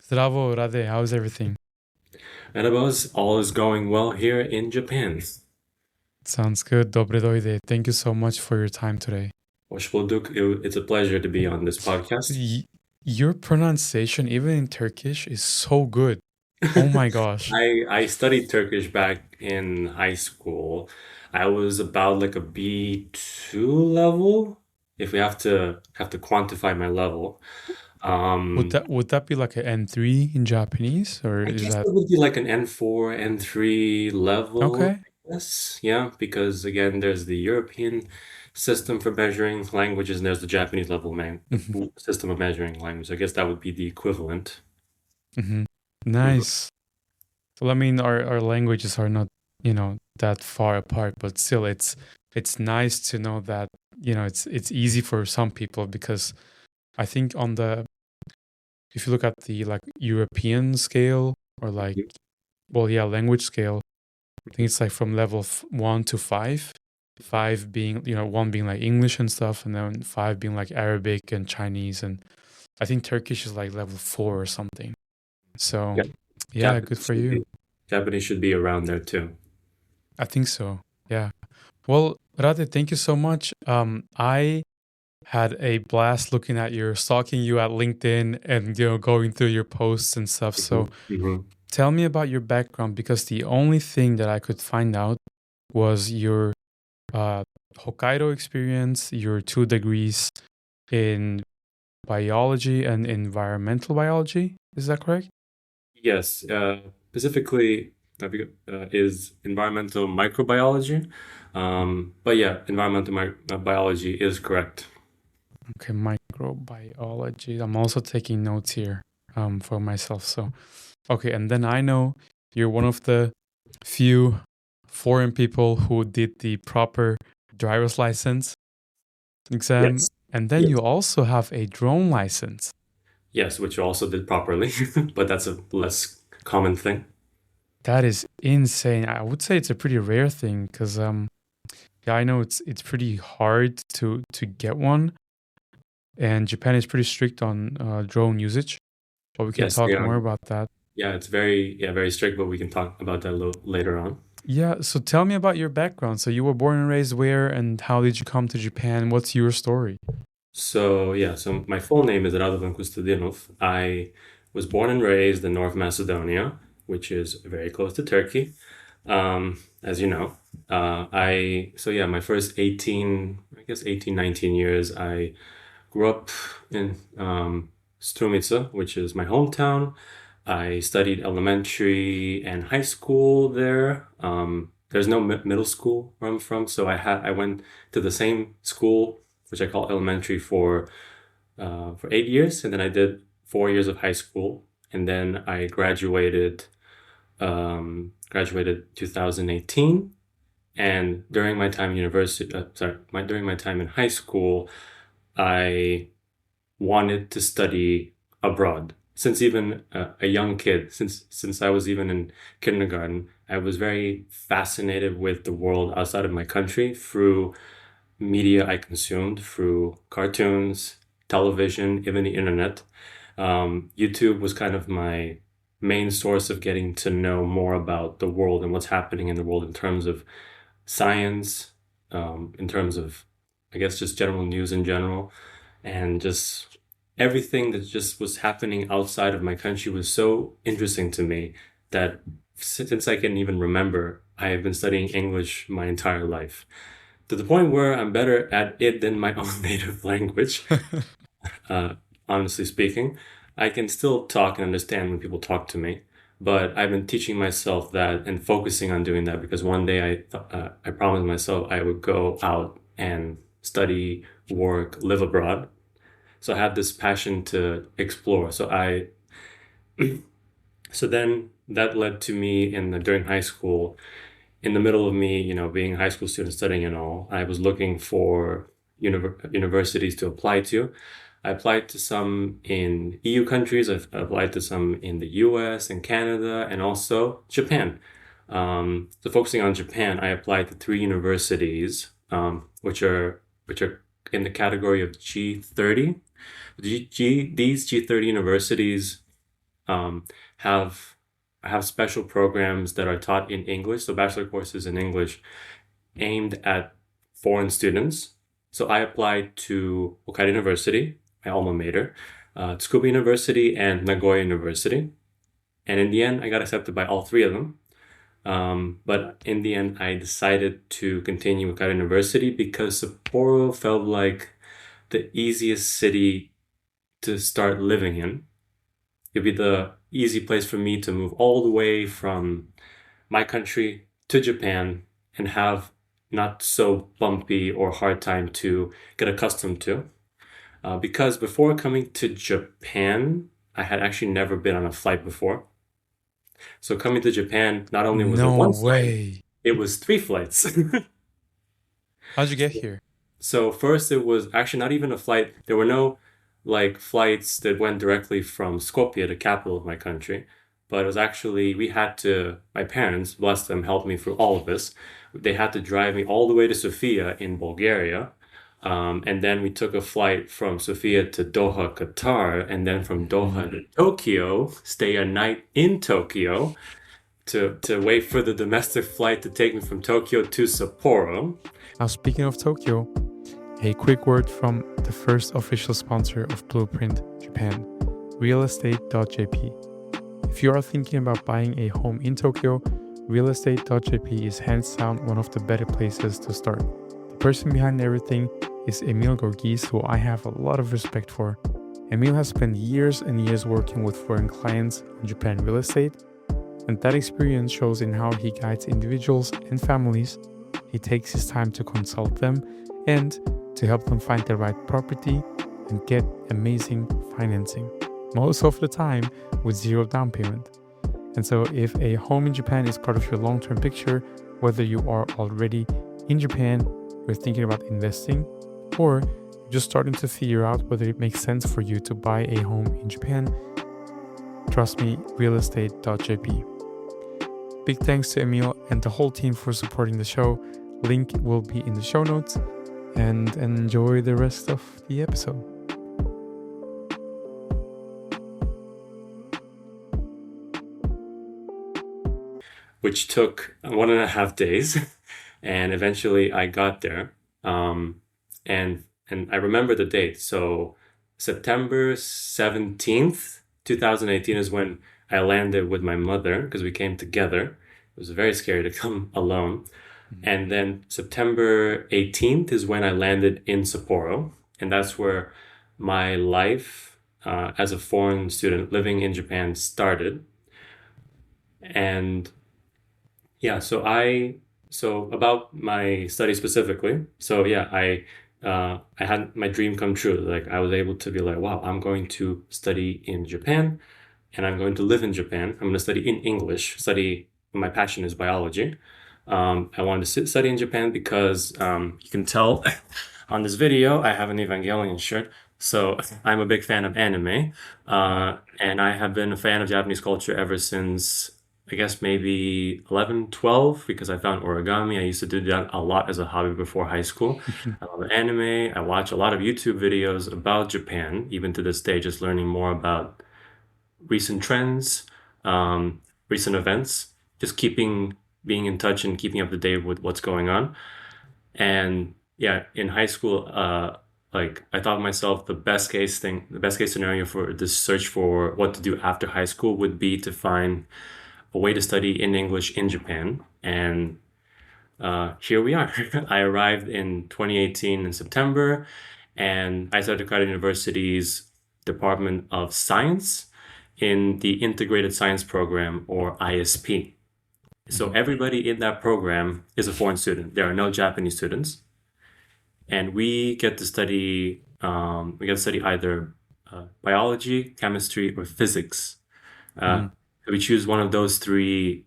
Zdravo, Rade, how's everything? And about all is going well here in Japan. Sounds good. Dobre dojde. Thank you so much for your time today. Hoş It's a pleasure to be on this podcast. Y- your pronunciation, even in Turkish, is so good. Oh my gosh. I studied Turkish back in high school. I was about like a B2 level, if we have to quantify my level. Would Um, that be like an N3 in Japanese, or I is guess that it would be like an N4, N3 level, okay? I guess. Yeah, because again, there's the European system for measuring languages, and there's the Japanese level hmm system of measuring language. I guess that would be the equivalent. hmm Mhm. Nice. Well, I mean, our languages are not, that far apart, but still, it's nice to know that it's easy for some people because I think if you look at the like European scale or like, well, yeah, language scale, I think it's like from level 1 to 5. Five being, one being like English and stuff, and then five being like Arabic and Chinese. And I think Turkish is like level 4 or something. So, Yeah, yeah, good Japanese for should you. be Japanese should be around there too. I think so. Yeah. Well, Rade, thank you so much. I had a blast looking at stalking you at LinkedIn and, going through your posts and stuff. So, Mhm, mhm. tell me about your background because the only thing that I could find out was your uh, Hokkaido experience, your 2 degrees in biology and environmental biology. Is that correct? Yes, specifically is environmental microbiology. But yeah, environmental biology is correct. Okay, microbiology. I'm also taking notes here for myself. So, okay, and then I know you're one of the few foreign people who did the proper driver's license exam, Yes. and then Yes. you also have a drone license. Yes, which you also did properly, but that's a less common thing. That is insane. I would say it's a pretty rare thing because yeah, I know it's pretty hard to get one, and Japan is pretty strict on drone usage. But we can Yes, they talk are. more about that. Yeah, it's very strict, but we can talk about that a little later on. Yeah, so tell me about your background. So you were born and raised where, and how did you come to Japan? What's your story? So yeah, so my full name is Radovan Kostadinov. I was born and raised in North Macedonia, which is very close to Turkey, as you know. My first 18, I guess 18, 19 years, I grew up in Strumica, which is my hometown. I studied elementary and high school there. There's no middle school where I'm from, so I went to the same school, which I call elementary, for 8 years, and then I did 4 years of high school, and then I graduated 2018. And during my time in during my time in high school, I wanted to study abroad. Since even a young kid, since I was even in kindergarten, I was very fascinated with the world outside of my country through media I consumed, through cartoons, television, even the internet. YouTube was kind of my main source of getting to know more about the world and what's happening in the world in terms of science, in terms of, I guess, just general news in general, and just everything that just was happening outside of my country was so interesting to me that since I can even remember, I have been studying English my entire life to the point where I'm better at it than my own native language. Uh, Honestly speaking, I can still talk and understand when people talk to me, but I've been teaching myself that and focusing on doing that because one day I promised myself I would go out and study, work, live abroad. So I have this passion to explore. So then that led to me during high school, in the middle of me, being a high school student studying and all, I was looking for universities to apply to. I applied to some in EU countries. I've applied to some in the US and Canada and also Japan. So focusing on Japan, I applied to three universities, which are in the category of G30. These G30 universities have special programs that are taught in English, so bachelor courses in English aimed at foreign students. So I applied to Hokkaido University, my alma mater, Tsukuba University, and Nagoya University. And in the end, I got accepted by all three of them. But in the end, I decided to continue with Hokkaido University because Sapporo felt like the easiest city to start living in. It'd be the easy place for me to move all the way from my country to Japan and have not so bumpy or hard time to get accustomed to. Because before coming to Japan, I had actually never been on a flight before. So coming to Japan, not only was it No one flight, way. it was 3 flights. How'd you get here? So first it was actually not even a flight. There were no like flights that went directly from Skopje, the capital of my country. But it was actually, my parents, bless them, helped me through all of this. They had to drive me all the way to Sofia in Bulgaria. And then we took a flight from Sofia to Doha, Qatar, and then from Doha to Tokyo, stay a night in Tokyo to wait for the domestic flight to take me from Tokyo to Sapporo. Now, speaking of Tokyo, a quick word from the first official sponsor of Blueprint Japan, realestate.jp. If you are thinking about buying a home in Tokyo, realestate.jp is hands down one of the better places to start. The person behind everything is Emil Gorgis, who I have a lot of respect for. Emil has spent years and years working with foreign clients on Japan real estate, and that experience shows in how he guides individuals and families. He takes his time to consult them and to help them find the right property and get amazing financing, most of the time with zero down payment. And so if a home in Japan is part of your long-term picture, whether you are already in Japan, you're thinking about investing, or you're just starting to figure out whether it makes sense for you to buy a home in Japan, trust me, realestate.jp. Big thanks to Emil and the whole team for supporting the show. Link will be in the show notes, and enjoy the rest of the episode. Which took 1.5 days, and eventually I got there. And I remember the date. So September 17th, 2018 is when I landed with my mother because we came together. It was very scary to come alone. And then September 18th is when I landed in Sapporo. And that's where my life as a foreign student living in Japan started. And yeah, so about my study specifically. So yeah, I had my dream come true. Like I was able to be like, wow, I'm going to study in Japan and I'm going to live in Japan. I'm going to study in English. My passion is biology. I wanted to study in Japan because you can tell on this video, I have an Evangelion shirt. So I'm a big fan of anime. And I have been a fan of Japanese culture ever since, I guess maybe 11, 12, because I found origami. I used to do that a lot as a hobby before high school. I love anime. I watch a lot of YouTube videos about Japan, even to this day, just learning more about recent trends, recent events, just being in touch and keeping up to date with what's going on. And yeah, in high school, like I thought myself, the best case scenario for this search for what to do after high school would be to find a way to study in English in Japan. And here we are. I arrived in 2018 in September, and I started Hokkaido University's Department of Science in the Integrated Science Program, or ISP. So everybody in that program is a foreign student. There are no Japanese students. And we get to study either biology, chemistry, or physics. We choose one of those 3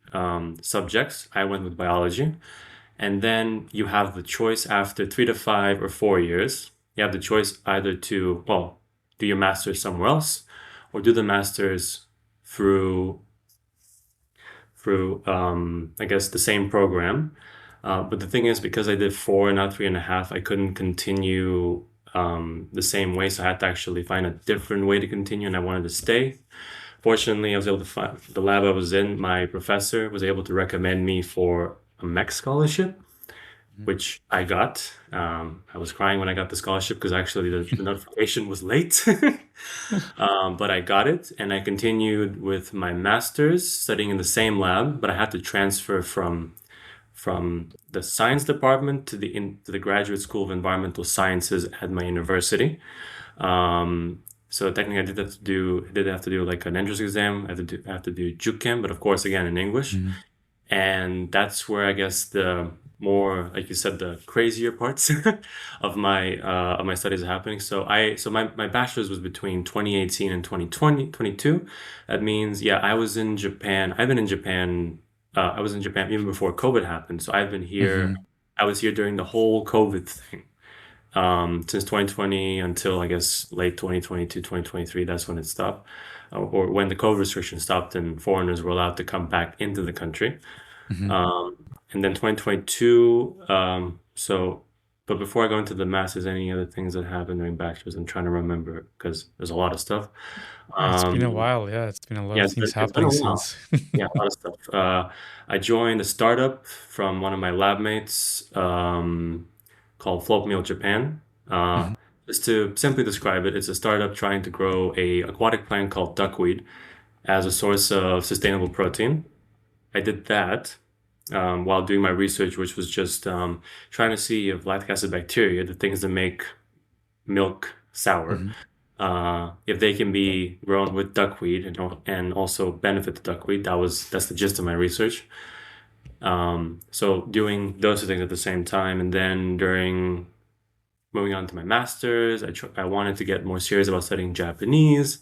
subjects. I went with biology. And then you have the choice after 3 to 5 or 4 years. You have the choice either to, do your master's somewhere else or do the master's through I guess the same program. But the thing is, because I did 4 and not 3.5, I couldn't continue the same way. So I had to actually find a different way to continue, and I wanted to stay Fortunately, I was able to find the lab I was in. My professor was able to recommend me for a MEC scholarship, Mhm. which I got. I was crying when I got the scholarship because actually the notification was late. But I got it, and I continued with my master's studying in the same lab, but I had to transfer from the science department to the Graduate School of Environmental Sciences at my university. So technically, I did have to do like an entrance exam. I have to do jukem, but of course, again in English. Mhm. And that's where I guess the more, like you said, the crazier parts of my studies are happening. So my bachelor's was between 2018 and 2022. That means, yeah, I was in Japan. I've been in Japan. I was in Japan even before COVID happened. So I've been here. Mhm. I was here during the whole COVID thing. Since 2020 until I guess late 2022, 2023, that's when it stopped, or when the COVID restrictions stopped and foreigners were allowed to come back into the country. Mhm. Um, and then 2022, but before I go into the masters, any other things that happened during bachelor's? I'm trying to remember because there's a lot of stuff. It's been a Um, while. Yeah, it's been a lot yeah, of things it's been happening a while. since. Yeah, a lot of stuff. I joined a startup from one of my lab mates called Float Meal Japan. Uh, Mhm. just to simply describe it, it's a startup trying to grow a aquatic plant called duckweed as a source of sustainable protein. I did that while doing my research, which was just trying to see if lactic acid bacteria, the things that make milk sour, Mhm. if they can be grown with duckweed and also benefit the duckweed. That's the gist of my research. So doing those two things at the same time, and then during moving on to my master's, I wanted to get more serious about studying Japanese.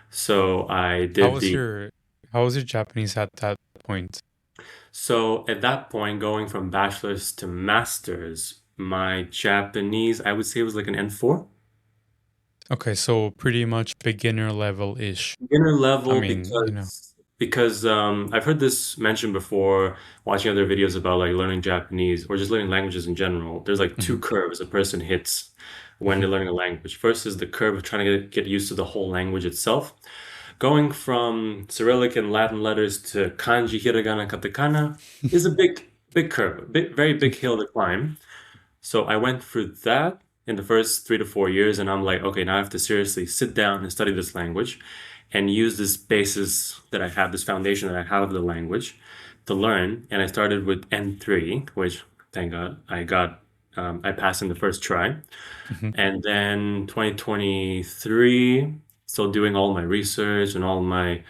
So I How did was the your how was your Japanese at that point? So at that point, going from bachelor's to master's, my Japanese, I would say was like an N4. Okay, so pretty much beginner level-ish. Beginner I level mean, because I've heard this mentioned before watching other videos about like learning Japanese or just learning languages in general. There's like two Mhm. curves a person hits when they're Mhm. learning a language. First is the curve of trying to get used to the whole language itself. Going from Cyrillic and Latin letters to kanji, hiragana, katakana is a big curve, very big hill to climb. So I went through that in the first 3 to 4 years, and I'm like, okay, now I have to seriously sit down and study this language and use this basis that I have, this foundation that I have of the language to learn. And I started with N3, which thank God I passed in the first try. Mhm. And then 2023, still doing all my research and all my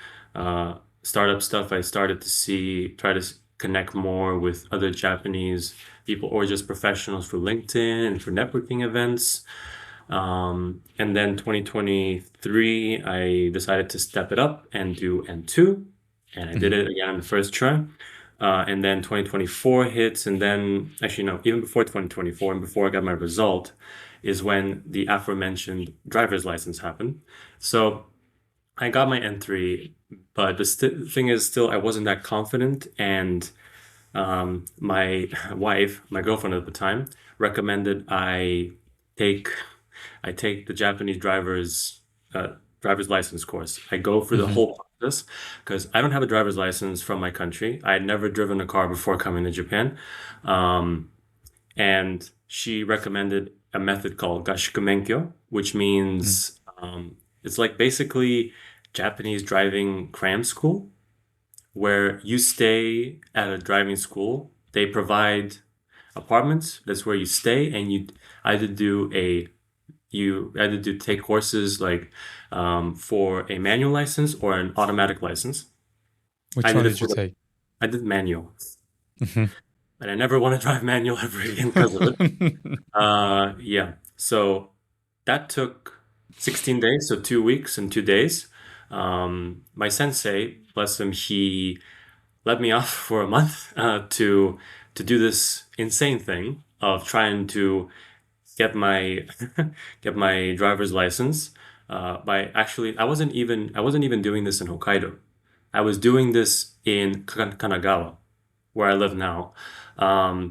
startup stuff, I started to try to connect more with other Japanese people or just professionals for LinkedIn and for networking events. And then 2023, I decided to step it up and do N2, and I did Mhm. it again on the first try. And then 2024 hits, and then actually, no, even before 2024 and before I got my result, is when the aforementioned driver's license happened. So I got my N3, but thing is, still, I wasn't that confident, and my wife, my girlfriend at the time, recommended take I take the Japanese driver's license course. I go through the Mhm. whole process because I don't have a driver's license from my country. I had never driven a car before coming to Japan, um, and she recommended a method called gashukumenkyo, which Mhm. means it's like basically Japanese driving cram school where you stay at a driving school. They provide apartments. That's where you stay, and either do a you either do take courses like for a manual license or an automatic license. I Which one did it did you for the take? I did manual, Mhm. and I never want to drive manual ever again because of it. Yeah. So that took 16 days, so 2 weeks and 2 days. My sensei, bless him, he let me off for a month to do this insane thing of trying to get my get my driver's license. By actually, I wasn't even doing this in Hokkaido. I was doing this in Kanagawa, where I live now,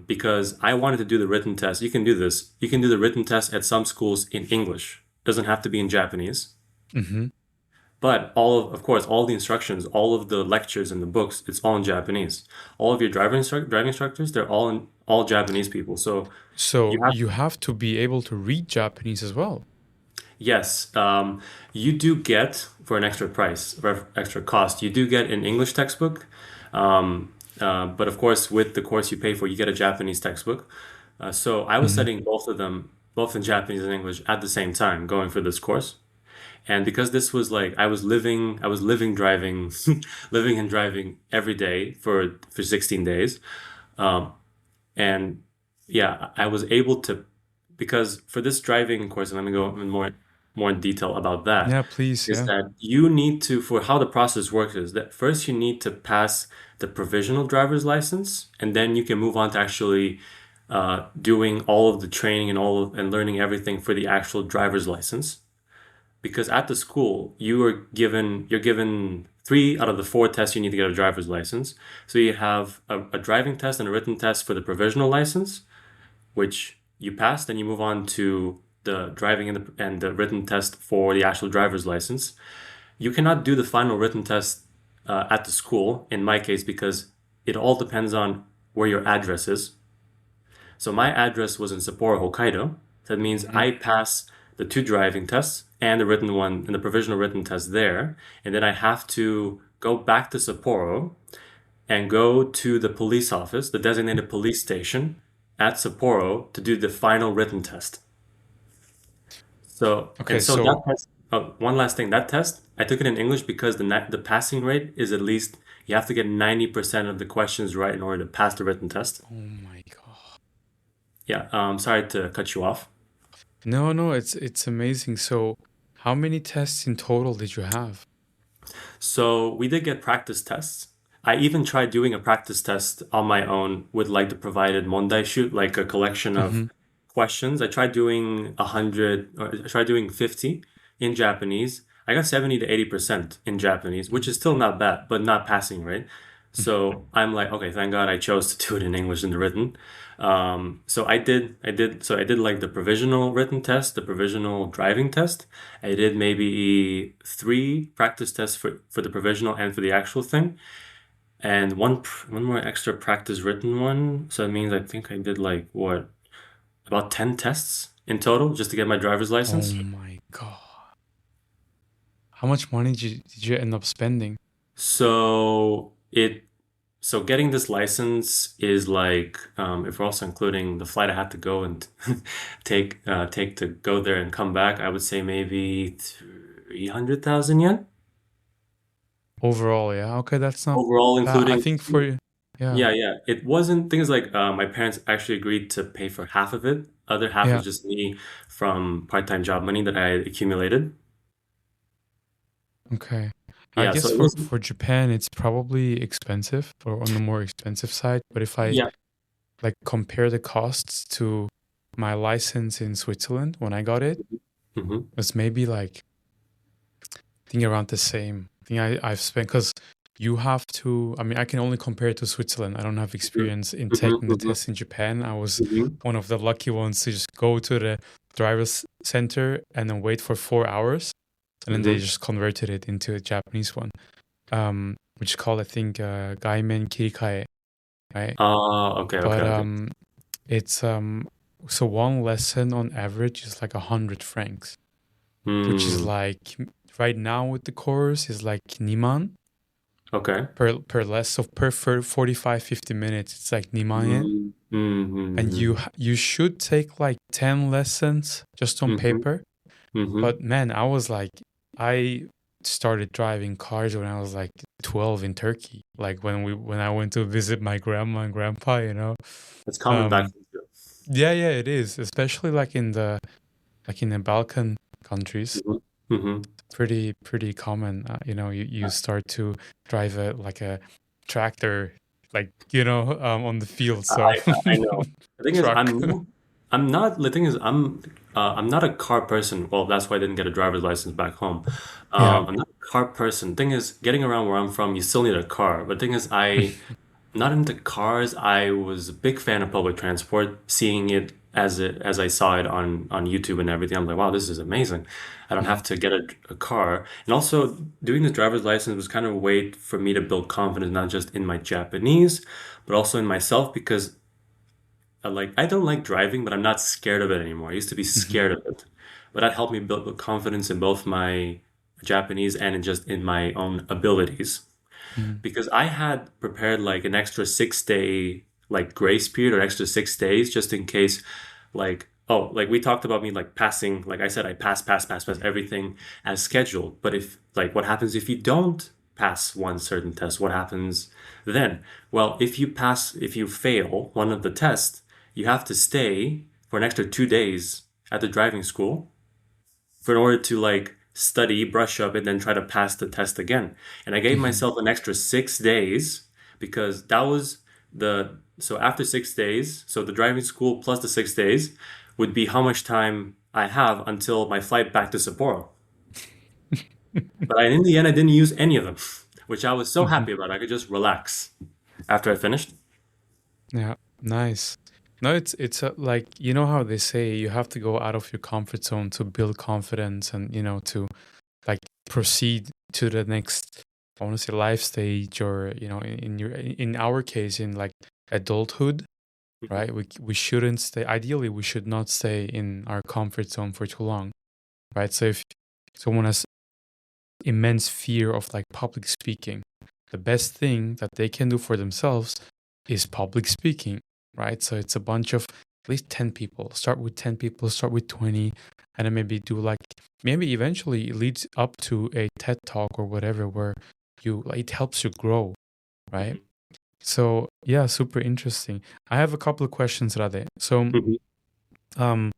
because I wanted to do the written test. You can do this. You can do the written test at some schools in English. Doesn't have to be in Japanese. Mhm. But of course, all the instructions, all of the lectures and the books, it's all in Japanese. All of your driving instructors, they're all Japanese people. So you So have you have to be able to read Japanese as well. yes, you do get for an extra price, for extra cost, you do get an English textbook. But of course, with the course you pay for, you get a Japanese textbook. So I was Hmm. studying both of them, both in Japanese and English at the same time, going for this course. And because this was like I was living driving, living and driving every day for 16 days. Um, and yeah, I was able to because for this driving course, and let me go in more in detail about that, Yeah, please. is Yeah. that you need to for how the process works is that first you need to pass the provisional driver's license, and then you can move on to actually doing all of the training and learning everything for the actual driver's license because at the school you're given 3 out of the 4 tests you need to get a driver's license. So you have a driving test and a written test for the provisional license, which you pass. Then you move on to the driving and the written test for the actual driver's license. You cannot do the final written test at the school in my case because it all depends on where your address is. So my address was in Sapporo, Hokkaido. That means Mhm. I pass the 2 driving tests and the written one and the provisional written test there. And then I have to go back to Sapporo and go to the police office, the designated police station at Sapporo to do the final written test. So, Okay, and so that so test, oh, one last thing, that test, I took it in English because the passing rate is at least, you have to get 90% of the questions right in order to pass the written test. oh my God. Yeah, sorry to cut you off. No, no, it's amazing. So how many tests in total did you have? So we did get practice tests. I even tried doing a practice test on my own with like the provided mondai shoot, like a collection of Hmm. questions. I tried doing 100, or I tried doing 50 in Japanese. I got 70 to 80% in Japanese, which is still not bad, but not passing, right? So I'm like, okay, thank God I chose to do it in English in the written. So I did like the provisional written test, the provisional driving test. I did maybe 3 practice tests for the provisional and for the actual thing, and one more extra practice written one. So that means I think I did like what about 10 tests in total just to get my driver's Oh license. my God. How much money did you end up spending? So getting this license is like if we're also including the flight I had to go and take to go there and come back, I would say maybe 300,000 yen Overall, yeah. Okay, that's not overall, bad. I including think for yeah, yeah. It wasn't things like my parents actually agreed to pay for half of it. Other half yeah. was just me from part-time job money that I accumulated. Okay. I Yeah, so guess it for wasn't. Japan it's probably expensive or on the more expensive side, but if I Yeah. like compare the costs to my license in Switzerland when I got it, Hmm. was maybe like I think around the same. I think I've spent because you have to. I mean, I can only compare it to Switzerland. I don't have Hmm. experience in Hmm. taking the Hmm. test in Japan. I was Hmm. one of the lucky ones to just go to the driver's center and then wait for 4 hours, and then they Hmm. just converted it into a Japanese one, which is called I think Gaimen Kirikae, right? Okay, okay, But okay. it's so one lesson on average is like 100 francs, which is Hmm. like right now with the course is like Niman Okay. per less. So per 45, 50 minutes, it's like Niman yen. Mm, And mm, you should take like 10 lessons just on mm, paper. mm, But man, I started driving cars when I was like 12 in Turkey. Like when I went to visit my grandma and grandpa, you know. It's common back Um here. yeah, yeah, it is, especially like in the Balkan countries. Mhm, mhm. Pretty common. You start to drive a tractor, like on the field. So I know. The thing is, truck. I'm not. The thing is, I'm not a car person. Well, that's why I didn't get a driver's license back home. Yeah. I'm not a car person. Thing is, getting around where I'm from, you still need a car. But the thing is, I'm not into cars. I was a big fan of public transport, seeing it as I saw it on YouTube and everything. I'm like, wow, this is amazing. I don't Mhm. have to get a car. And also doing the driver's license was kind of a way for me to build confidence, not just in my Japanese, but also in myself because I don't like driving, but I'm not scared of it anymore. I used to be Mhm. scared of it. But that helped me build confidence in both my Japanese and in my own abilities Mhm. because I had prepared like an extra 6 day like grace period or extra 6 days just in case like we talked about me like passing like I said I pass everything as scheduled. But if like what happens if you don't pass one certain test? What happens then? Well, if you fail one of the tests, you have to stay for an extra 2 days at the driving school for in order to like study, brush up, and then try to pass the test again. And I gave Mhm. myself an extra 6 days because that was the so after 6 days, so the driving school plus the 6 days would be how much time I have until my flight back to Sapporo. But in the end, I didn't use any of them, which I was so Mhm. happy about. I could just relax after I finished. Yeah, nice. No, it's like you know how they say you have to go out of your comfort zone to build confidence and to like proceed to the next I want to say life stage or in our case in like adulthood, Mhm. right? We shouldn't stay. Ideally, we should not stay in our comfort zone for too long, right? So if someone has immense fear of like public speaking, the best thing that they can do for themselves is public speaking, right? So it's a bunch of at least 10 people. Start with 10 people, start with 20, and then maybe do like, maybe eventually it leads up to a TED talk or whatever where you, like, it helps you grow, right? Mhm. So yeah, super interesting. I have a couple of questions, Rade. So, Mhm. um,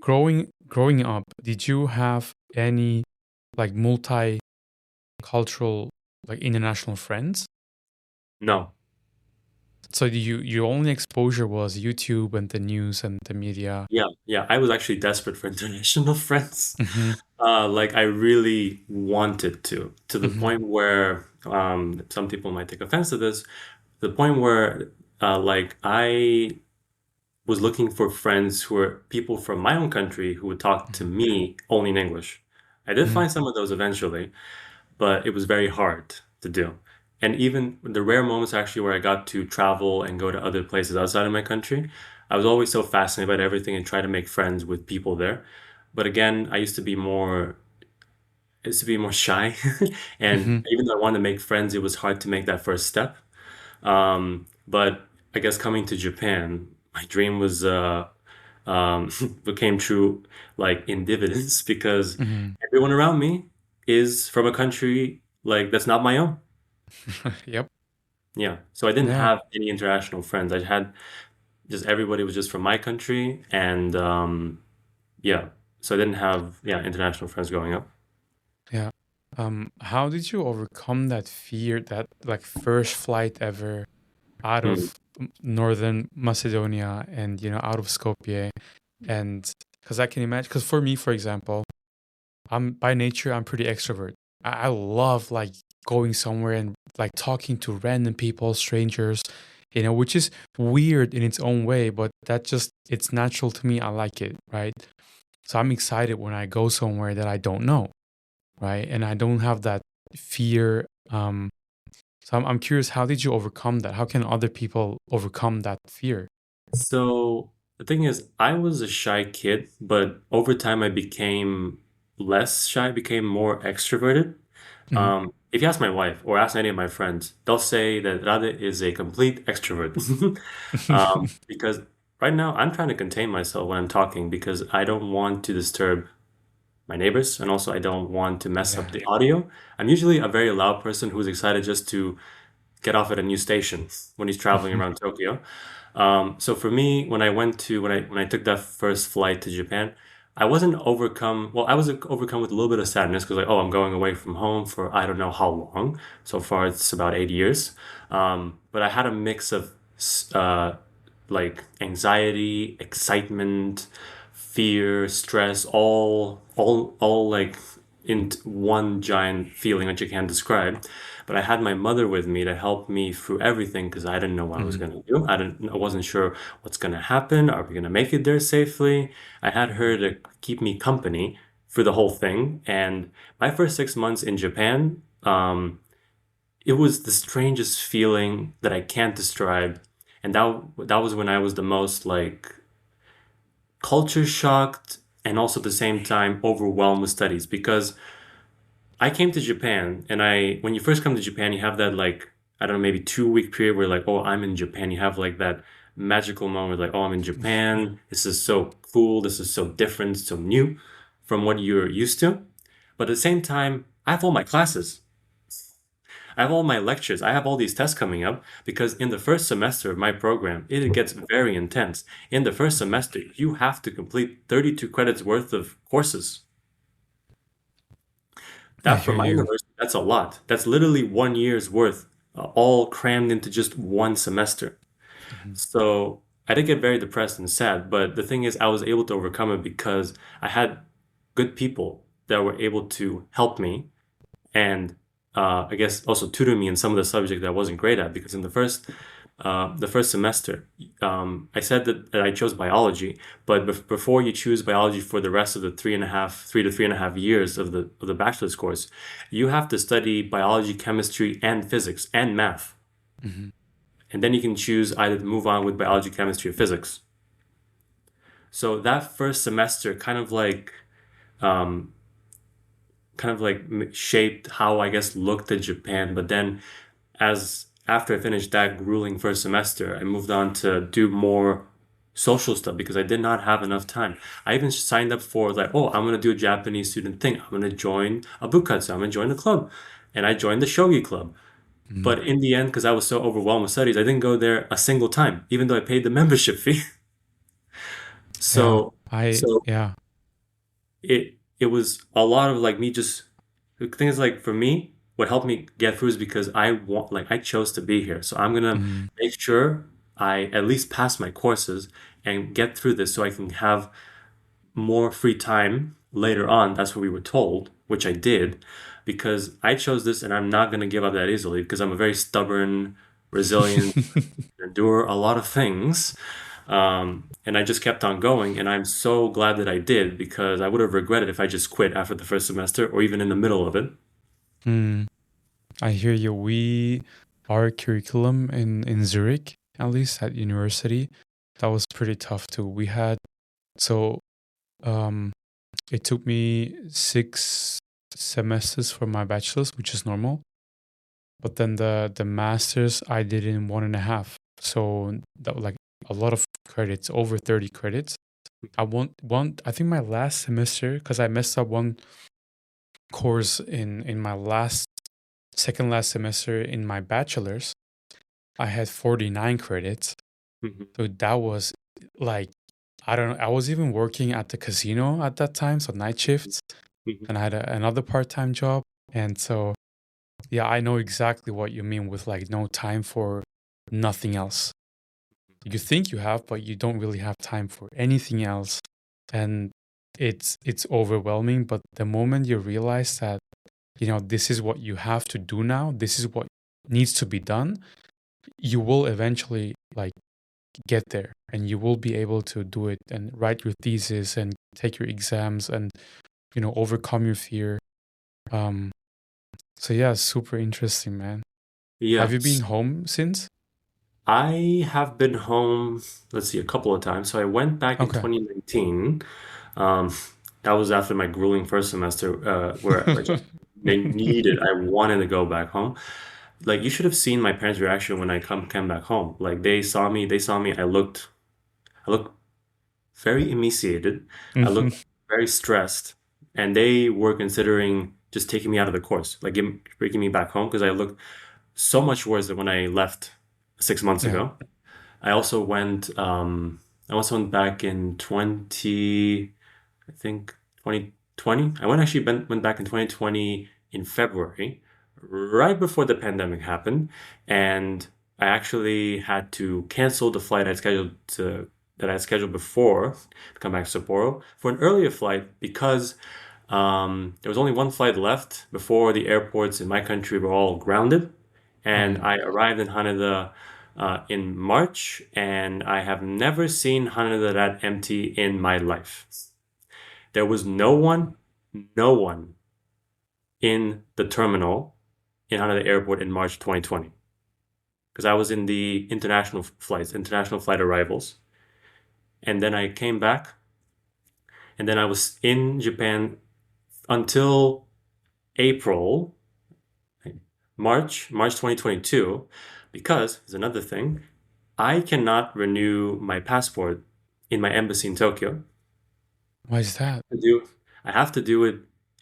growing up, did you have any like multicultural, like international friends? No. So your only exposure was YouTube and the news and the media. Yeah. I was actually desperate for international friends. Mm-hmm. Like I really wanted to the Mm-hmm. point where some people might take offense to this, the point where like I was looking for friends who were people from my own country who would talk to me only in English. I did Mm-hmm. find some of those eventually, but it was very hard to do. And even the rare moments actually where I got to travel and go to other places outside of my country, I was always so fascinated by everything and try to make friends with people there. But again, I used to be more shy. And Mm-hmm. even though I wanted to make friends, it was hard to make that first step. But I guess coming to Japan, my dream was became true like in dividends because Mm-hmm. everyone around me is from a country like that's not my own. Yep. Yeah. So I didn't Yeah. have any international friends. I had just everybody was just from my country and yeah. So I didn't have international friends growing up. Yeah. How did you overcome that fear, that like first flight ever out Mm. of Northern Macedonia and out of Skopje? And because I can imagine, because for me, for example, I'm by nature I'm pretty extrovert. I love like going somewhere and like talking to random people, strangers, which is weird in its own way, but that just it's natural to me. I like it, right? So I'm excited when I go somewhere that I don't know, right? And I don't have that fear. So I'm curious, how did you overcome that? How can other people overcome that fear? So the thing is, I was a shy kid, but over time I became less shy, became more extroverted. Hmm. If you ask my wife or ask any of my friends, they'll say that Rade is a complete extrovert. Because right now I'm trying to contain myself when I'm talking because I don't want to disturb my neighbors and also I don't want to mess up Yeah. the audio. I'm usually a very loud person who's excited just to get off at a new station when he's traveling Hmm. around Tokyo. So for me, when I took that first flight to Japan, I wasn't overcome. Well, I was overcome with a little bit of sadness because like, oh, I'm going away from home for I don't know how long. So far, it's about 8 years. But I had a mix of like anxiety, excitement, fear, stress, all like in one giant feeling that you can't describe. But I had my mother with me to help me through everything because I didn't know what I was Mhm. going to do. I wasn't sure what's going to happen. Are we going to make it there safely? I had her to keep me company for the whole thing. And my first 6 months in Japan, it was the strangest feeling that I can't describe. And that was when I was the most like culture shocked and also at the same time overwhelmed with studies because I came to Japan and when you first come to Japan, you have that like, I don't know, maybe 2 week period where like, oh, I'm in Japan. You have like that magical moment like, oh, I'm in Japan. This is so cool. This is so different, so new from what you're used to. But at the same time, I have all my classes. I have all my lectures. I have all these tests coming up because in the first semester of my program, it gets very intense. In the first semester, you have to complete 32 credits worth of courses. I That for hear my you. university, that's a lot. That's literally 1 year's worth, all crammed into just one semester. Mhm. So I did get very depressed and sad, but the thing is, I was able to overcome it because I had good people that were able to help me and I guess also tutor me in some of the subjects that I wasn't great at because in the first semester, I said that I chose biology, but before you choose biology for the rest of the 3 to 3.5 years of the bachelor's course, you have to study biology, chemistry, and physics and math, Mhm. and then you can choose either to move on with biology, chemistry, or physics. So that first semester um, kind of like shaped how I guess looked at Japan, but then as after I finished that grueling first semester, I moved on to do more social stuff because I did not have enough time. I even signed up for like, oh, I'm gonna do a Japanese student thing. I'm gonna join a Bukatsu. I'm gonna join a club, and I joined the shogi club. Mhm. But in the end, because I was so overwhelmed with studies, I didn't go there a single time, even though I paid the membership fee. Yeah. So, so Yeah. it was a lot of like me just the thing is like for me what helped me get through is because I chose to be here, so I'm gonna Mhm. make sure I at least pass my courses and get through this so I can have more free time later on. That's what we were told, which I did because I chose this and I'm not gonna give up that easily because I'm a very stubborn, resilient, endure a lot of things. And I just kept on going, and I'm so glad that I did because I would have regretted if I just quit after the first semester or even in the middle of it. Mm. I hear you. Our curriculum in Zurich, at least at university, that was pretty tough too. So um, it took me 6 semesters for my bachelor's, which is normal. But then the master's I did in 1.5. So that was like a lot of credits, over 30 credits. I think my last semester, because I messed up one course in my second last semester in my bachelor's, I had 49 credits. Mhm, So that was like, I don't know, I was even working at the casino at that time, so night shifts, mhm. and I had another part-time job. And so, yeah, I know exactly what you mean with like no time for nothing else. You think you have, but you don't really have time for anything else. And it's overwhelming. But the moment you realize that, this is what you have to do now, this is what needs to be done, you will eventually like get there and you will be able to do it and write your thesis and take your exams and overcome your fear. um so yeah, super interesting, man. Have you been Yes. home since? I have been home, let's see, a couple of times. So I went back in Okay. 2019. Um, that was after my grueling first semester, where like I wanted to go back home. Like you should have seen my parents' reaction when I came back home. Like they saw me. I looked very emaciated. I Mhm. looked very stressed, and they were considering just taking me out of the course, like bringing me back home because I looked so much worse than when I left 6 months Yeah. ago. I also went. I also went back in 20. I think 2020. I went back in 2020 in February, right before the pandemic happened, and I actually had to cancel the flight I had scheduled before to come back to Sapporo for an earlier flight because There was only one flight left before the airports in my country were all grounded. And I arrived in Haneda in March, and I have never seen Haneda that empty in my life. There was no one in the terminal in Haneda Airport in March 2020. Because I was in the international flight arrivals. And then I came back, and then I was in Japan until April, March 2022, because there's another thing. I cannot renew my passport in my embassy in Tokyo. Why is that? I have to do it.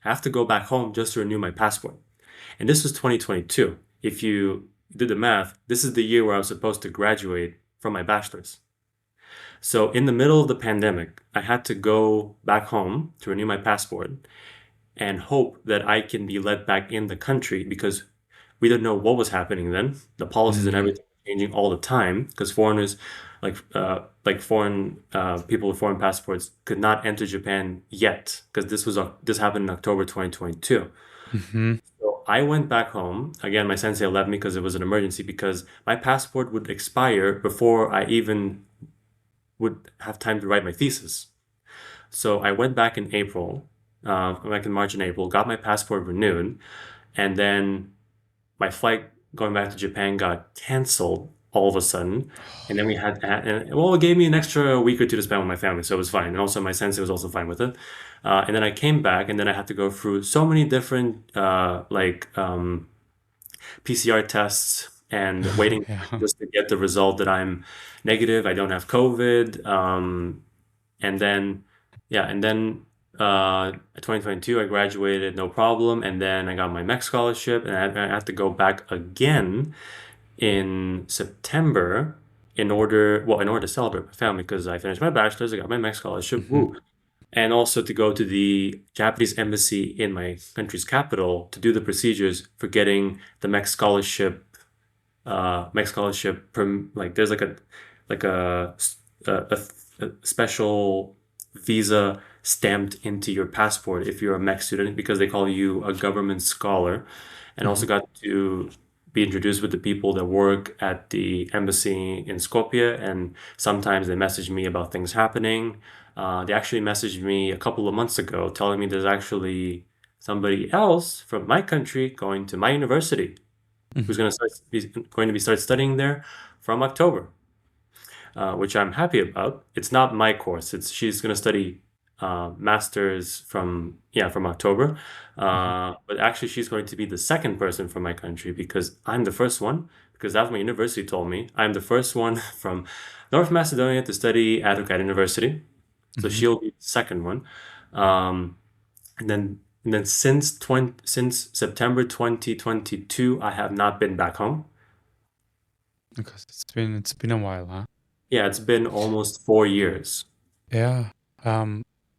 I have to go back home just to renew my passport. And this was 2022. If you did the math, this is the year where I was supposed to graduate from my bachelor's. So in the middle of the pandemic, I had to go back home to renew my passport and hope that I can be let back in the country, because we didn't know what was happening then. The policies and everything were changing all the time, because foreigners, like foreign people with foreign passports, could not enter Japan yet, because this happened in October 2022. So I went back home. Again, my sensei left me because it was an emergency, because my passport would expire before I even would have time to write my thesis. So I went back in March and April, got my passport renewed, and then my flight going back to Japan got canceled all of a sudden. And then it gave me an extra week or two to spend with my family, so it was fine. And also my sensei was also fine with it. And then I came back, and then I had to go through so many different PCR tests and waiting just to get the result that I'm negative, I don't have COVID. And then 2022, I graduated, no problem. And then I got my MEC scholarship, and I had to go back again in September in order to celebrate my family, because I finished my bachelor's, I got my MEC scholarship, and also to go to the Japanese embassy in my country's capital to do the procedures for getting the MEC scholarship. There's a special visa stamped into your passport if you're a MEC student, because they call you a government scholar. And also got to be introduced with the people that work at the embassy in Skopje, and sometimes they message me about things happening. They actually messaged me a couple of months ago telling me there's actually somebody else from my country going to my university who's going to start studying there from October, which I'm happy about. It's not my course. She's going to study master's from October. But actually, she's going to be the second person from my country, because I'm the first one. Because that's what my university told me. I'm the first one from North Macedonia to study at Hokkaido University. So she'll be the second one. And then since September 2022, I have not been back home. Because it's been a while, huh? Yeah, it's been almost 4 years. Yeah.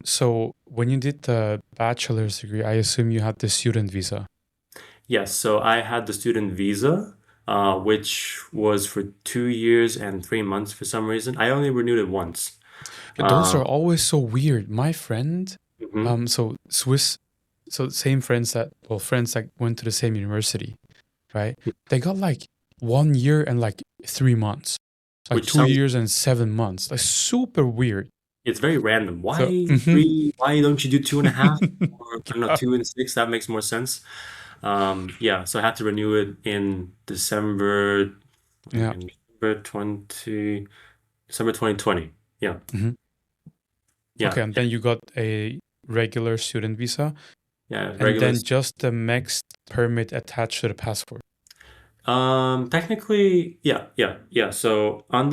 So when you did the bachelor's degree, I assume you had the student visa. Yes, so I had the student visa, which was for 2 years and 3 months for some reason. I only renewed it once. Those are always so weird. My friend, same friends that went to the same university, right? They got like 1 year and like 3 months, like 2 years and 7 months. Like super weird. It's very random. Why 3? Why don't you do 2.5? Or I don't know, 2 and 6? That makes more sense. So I had to renew it in December 2020. Yeah. Okay, and then you got a regular student visa. Yeah, and then just the MEX permit attached to the passport. Technically, yeah. So on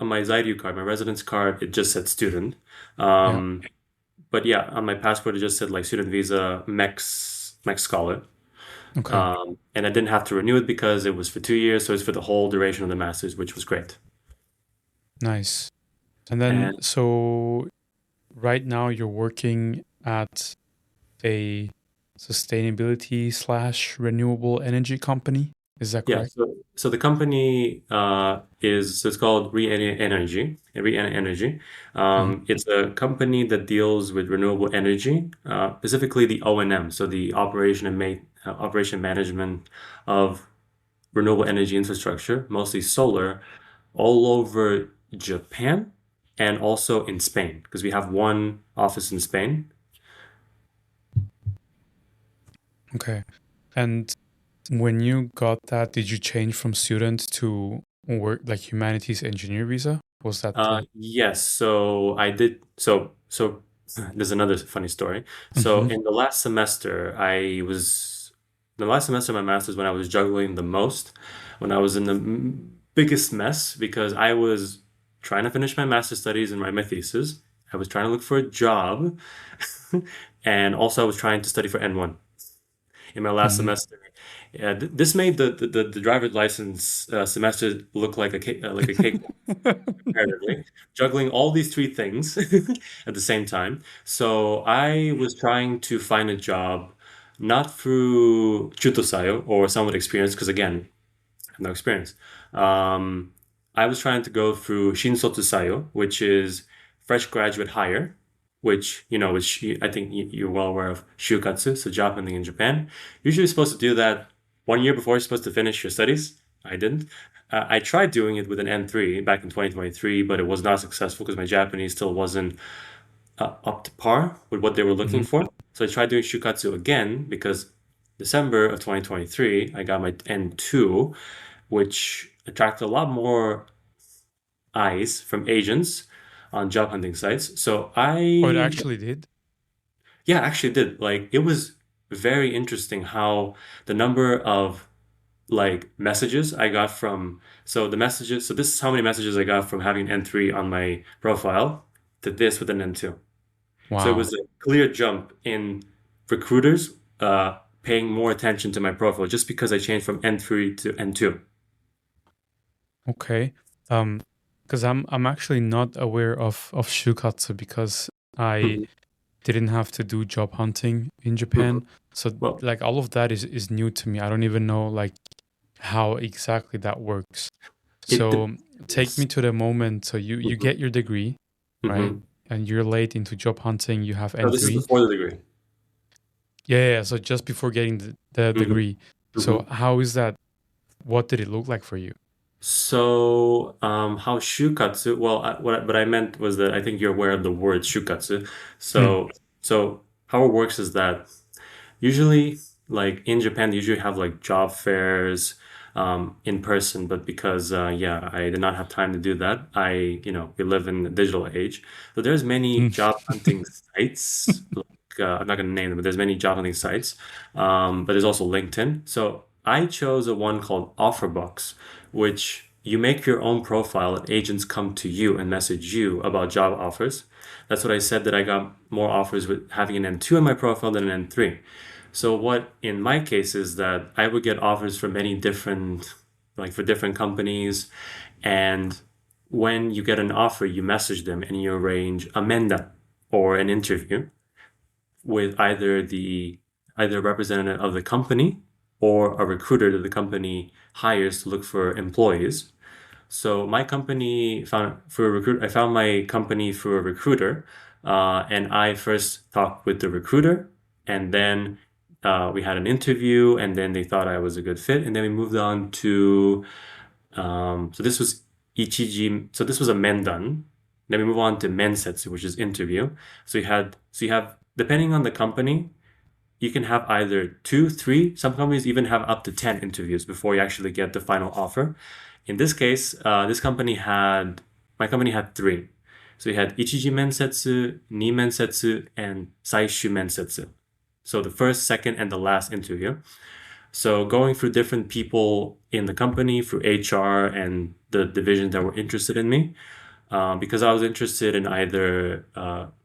my Zairyu card, my residence card, it just said student. But yeah, on my passport, it just said like student visa, MEX scholar. Okay. And I didn't have to renew it because it was for 2 years, so it's for the whole duration of the master's, which was great. Nice. And then, so right now you're working at a sustainability / renewable energy company. Is that Yeah, correct? so the company it's called Rade Energy. Rade Energy. Mhm. It's a company that deals with renewable energy, specifically the O&M, so the operation management of renewable energy infrastructure, mostly solar, all over Japan and also in Spain, because we have one office in Spain. Okay. And when you got that, did you change from student to work like humanities engineer visa? Was that the? Yes, so I did. So there's another funny story. So Mhm. in the last semester of my master's when I was juggling the most, when I was in the biggest mess because I was trying to finish my master's studies and write my thesis. I was trying to look for a job, and also I was trying to study for N1 in my last Mhm. semester. Yeah, this made the driver's license semester look like a cake comparatively, juggling all these three things at the same time. So I was trying to find a job not through Shūkatsu or someone with experience, because again, I have no experience. Um, I was trying to go through Shinsotu Sayo, which is fresh graduate hire, which, I think you're well aware of Shūkatsu, so job hunting in Japan. Usually you're supposed to do that 1 year before you're supposed to finish your studies. I didn't. I tried doing it with an N3 back in 2023, but it was not successful because my Japanese still wasn't up to par with what they were looking Mhm. for. So I tried doing Shūkatsu again because December of 2023, I got my N2, which attracted a lot more eyes from agents on job hunting sites. So Oh, it I, actually did. yeah, actually did. Like, it was very interesting how the number of like messages I got from, so this is how many messages I got from having N3 on my profile to this with an N2. So it Wow. was a clear jump in recruiters paying more attention to my profile just because I changed from N3 to N2. Okay. Um, because I'm actually not aware of Shukatsu because I Mhm. didn't have to do job hunting in Mhm. Japan. So Well, like all of that is new to me. I don't even know like how exactly that works. it So take me depends. to the moment. So you Mhm. get your degree, right? Mhm. And you're late into job hunting. You have No, this is N3. before the degree. Yeah, yeah. So just before getting the Mhm. degree. So Mhm. how is that? What did it look like for you? So, how Shūkatsu, well, what I meant was that I think you're aware of the word Shūkatsu. Mm. So how it works is that usually, like in Japan, they usually have like job fairs in person, but because yeah, I did not have time to do that. We live in the digital age, so there's many Mm. job hunting sites. Like, I'm not going to name them, but there's many job hunting sites. But there's also LinkedIn. So I chose a one called OfferBox, which you make your own profile and agents come to you and message you about job offers. That's what I said, that I got more offers with having an N2 in my profile than an N3. So what in my case is that I would get offers from many different, like for different companies. And when you get an offer, you message them and you arrange a menda or an interview with either a representative of the company or a recruiter that the company hires to look for employees. So my company found for a recruit. I found my company through a recruiter, and I first talked with the recruiter, and then we had an interview, and then they thought I was a good fit, and then we moved on to. So this was ichiji. So this was a mendan. Then we move on to mensetsu, which is interview. So you have depending on the company, you can have either two, three, some companies even have up to 10 interviews before you actually get the final offer. In this case, my company had three. So we had Ichiji Mensetsu, Ni Mensetsu, and Saishu Mensetsu. So the first, second, and the last interview. So going through different people in the company, through HR and the divisions that were interested in me, because I was interested in either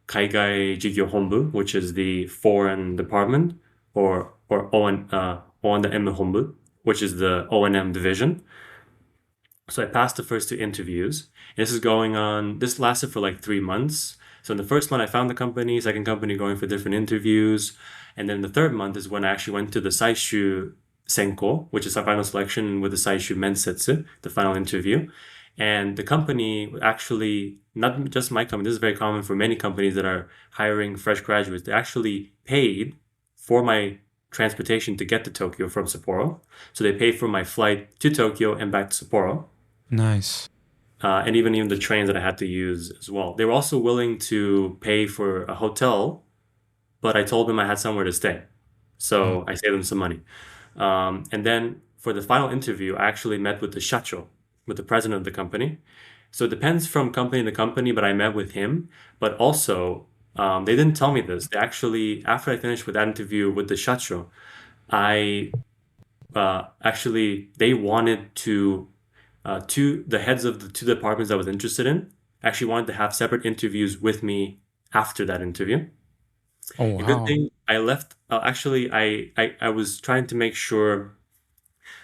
Kaigai Jigyo Honbu, which is the foreign department, or O&M Honbu, which is the O&M division. So I passed the first two interviews. This lasted for like 3 months. So in the first month, I found the company, second company going for different interviews. And then the third month is when I actually went to the Saishu senko, which is our final selection, with the saishu mensetsu, the final interview. And the company actually, not just my company, this is very common for many companies that are hiring fresh graduates, they actually paid for my transportation to get to Tokyo from Sapporo. So they paid for my flight to Tokyo and back to Sapporo. Nice. And even the trains that I had to use as well. They were also willing to pay for a hotel, but I told them I had somewhere to stay. So I saved them some money. And then for the final interview, I actually met with the shacho, with the president of the company. So it depends from company to company, but I met with him. But also, they didn't tell me this. They actually, after I finished with that interview with the shacho, I actually, they wanted to, the heads of the two departments I was interested in, actually wanted to have separate interviews with me after that interview. Oh, A good wow. thing I left. Actually, I was trying to make sure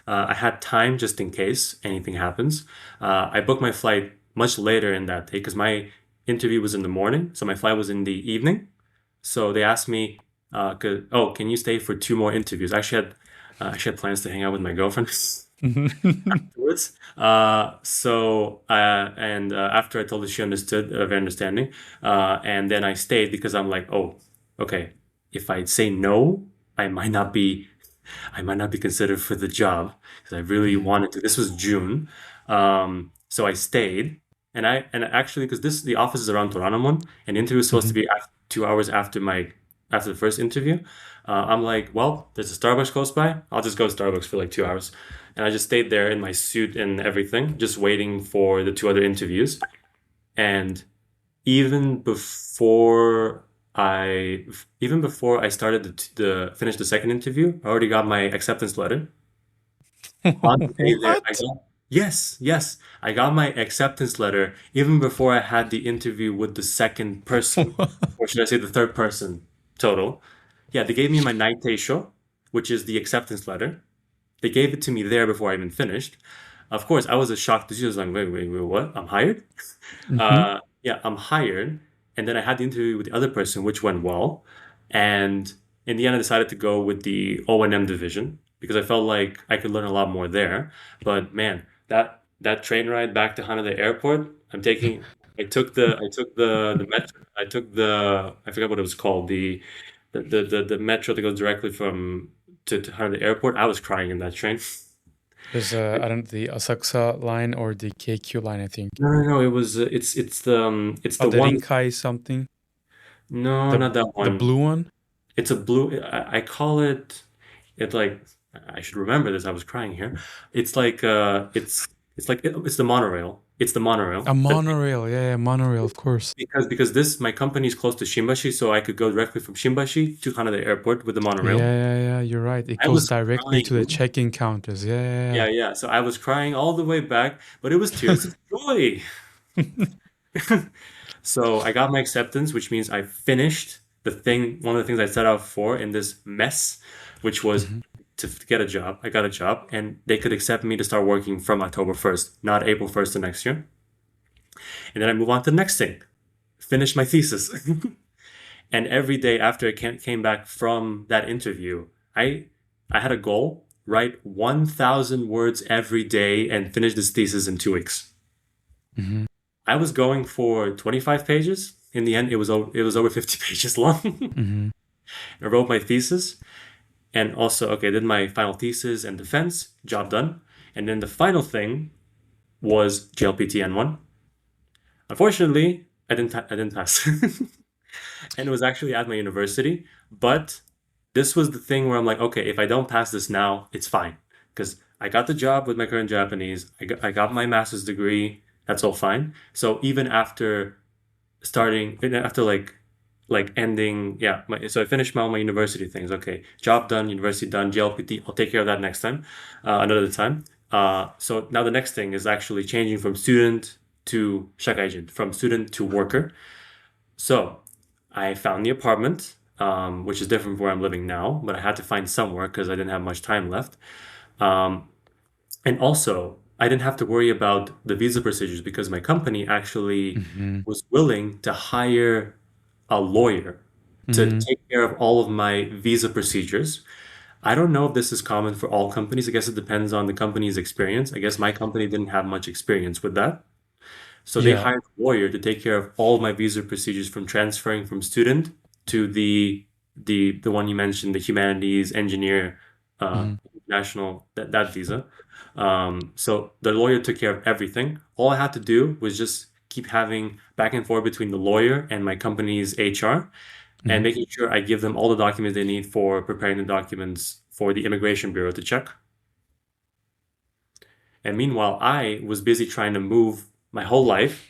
I had time just in case anything happens. I booked my flight much later in that day because my interview was in the morning, so my flight was in the evening. So they asked me, can you stay for two more interviews? I actually had plans to hang out with my girlfriend afterwards. And after I told her, she understood, very understanding. And then I stayed because I'm like, oh, okay, if I say no, I might not be considered for the job because I really wanted to. This was June, so I stayed, and actually because the office is around Toranomon, and the interview was supposed to be 2 hours after the first interview. I'm like, well, there's a Starbucks close by. I'll just go to Starbucks for like 2 hours, and I just stayed there in my suit and everything, just waiting for the two other interviews. And even before I started to finish the second interview, I already got my acceptance letter. On the day there, What? yes, I got my acceptance letter even before I had the interview with the second person, or should I say the third person total. Yeah, they gave me my naiteisho, which is the acceptance letter. They gave it to me there before I even finished. Of course, I was a shock to see. I was like, wait, what? I'm hired? Mhm. Yeah, I'm hired. And then I had the interview with the other person, which went well. And in the end, I decided to go with the O&M division because I felt like I could learn a lot more there. But man, that train ride back to Haneda Airport, I took the metro, I forgot what it was called, the metro that goes directly from to Haneda Airport. I was crying in that train. There's I don't know, the Asakusa line or the KQ line, I think. No. It was it's Oh, the the one. Rinkai something. No, The not that the one. blue one. It's a blue. I call it. It like I should remember this. I was crying here. It's like it's the monorail. It's the monorail. A monorail. Yeah, monorail, of course. Because this my company is close to Shimbashi, so I could go directly from Shimbashi to Haneda Airport with the monorail. Yeah, you're right. It I goes was directly to the crying. check-in counters. Yeah. So I was crying all the way back, but it was tears of joy. So I got my acceptance, which means I finished one of the things I set out for in this mess, which was Mhm. to get a job. I got a job, and they could accept me to start working from October 1st, not April 1st the next year. And then I move on to the next thing, finish my thesis. And every day after I came back from that interview, I had a goal, write 1,000 words every day and finish this thesis in 2 weeks. Mhm. I was going for 25 pages. In the end, it was over 50 pages long. Mhm. I wrote my thesis, and also, okay, I did my final thesis and defense, job done. And then the final thing was JLPT N1. Unfortunately, I didn't pass. And it was actually at my university, but this was the thing where I'm like, okay, if I don't pass this now, it's fine because I got the job with my current Japanese. I got my master's degree. That's all fine. So even after ending, yeah. So I finished all my university things. Okay, job done, university done, JLPT. I'll take care of that next time, another time. So now the next thing is actually changing from student to shakaijin, from student to worker. So I found the apartment, which is different from where I'm living now, but I had to find somewhere because I didn't have much time left. And also, I didn't have to worry about the visa procedures because my company actually Mhm. was willing to hire a lawyer to Mhm. take care of all of my visa procedures. I don't know if this is common for all companies. I guess it depends on the company's experience. I guess my company didn't have much experience with that. So they Yeah. hired a lawyer to take care of all my visa procedures from transferring from student to the one you mentioned, the humanities engineer Hmm. national that visa. So the lawyer took care of everything. All I had to do was just keep having back and forth between the lawyer and my company's HR and Hmm. making sure I give them all the documents they need for preparing the documents for the immigration bureau to check. And meanwhile, I was busy trying to move my whole life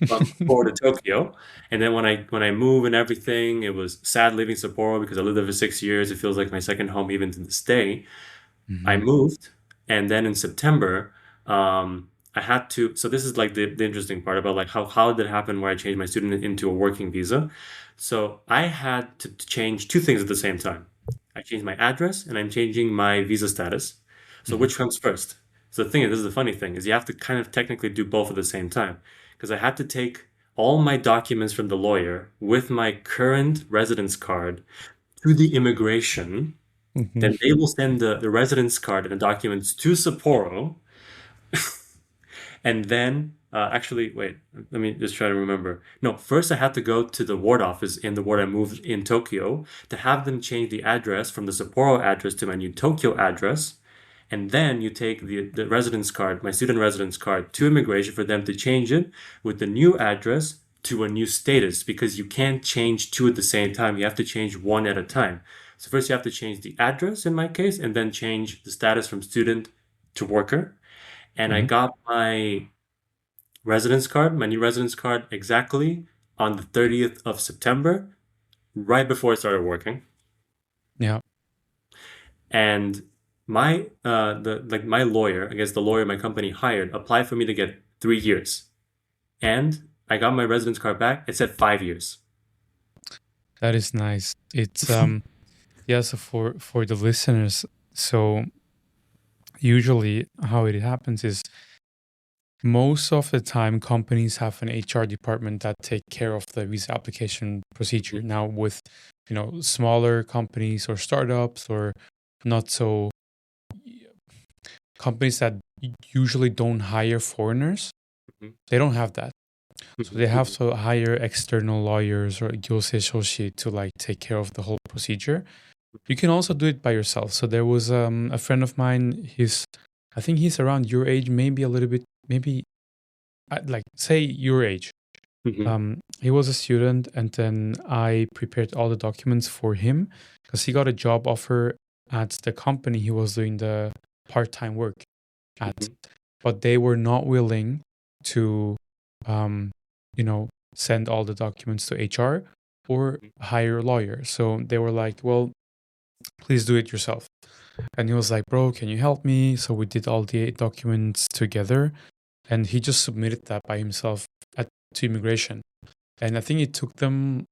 from Sapporo to Tokyo. And then when I move and everything, it was sad leaving Sapporo because I lived there for 6 years. It feels like my second home even to this day. I Hmm. moved, and then in September, I had to. So this is like the interesting part about like how did it happen where I changed my student into a working visa. So I had to change two things at the same time. I changed my address and I'm changing my visa status. So Hmm. which comes first? So the thing is, this is the funny thing, is you have to kind of technically do both at the same time. Because I had to take all my documents from the lawyer with my current residence card to the immigration. Hmm. Then they will send the residence card and the documents to Sapporo. And then, actually, wait, let me just try to remember. No, first I had to go to the ward office in the ward I moved in Tokyo to have them change the address from the Sapporo address to my new Tokyo address. And then you take the residence card, my student residence card, to immigration for them to change it with the new address to a new status because you can't change two at the same time. You have to change one at a time. So first you have to change the address in my case, and then change the status from student to worker. And I Hmm. got my residence card, my new residence card, exactly on the 30th of September, right before I started working. Yeah. And my lawyer, I guess the lawyer my company hired, applied for me to get 3 years. And I got my residence card back. It said 5 years. That is nice. It's yeah, so for the listeners, so usually how it happens is most of the time companies have an HR department that take care of the visa application procedure. Now with smaller companies or startups or not so companies that usually don't hire foreigners, Mhm, they don't have that. So mhm, they have mhm, to hire external lawyers or gyosei shoshi to like take care of the whole procedure. You can also do it by yourself. So there was a friend of mine. I think he's around your age, maybe a little bit, maybe like say your age. mhm, He was a student, and then I prepared all the documents for him because he got a job offer at the company he was doing the part-time work at, mhm, but they were not willing to, um, send all the documents to HR or hire a lawyer. So they were like, "Well, please do it yourself." And he was like, "Bro, can you help me?" So we did all the documents together, and he just submitted that by himself to immigration. And I think it took them,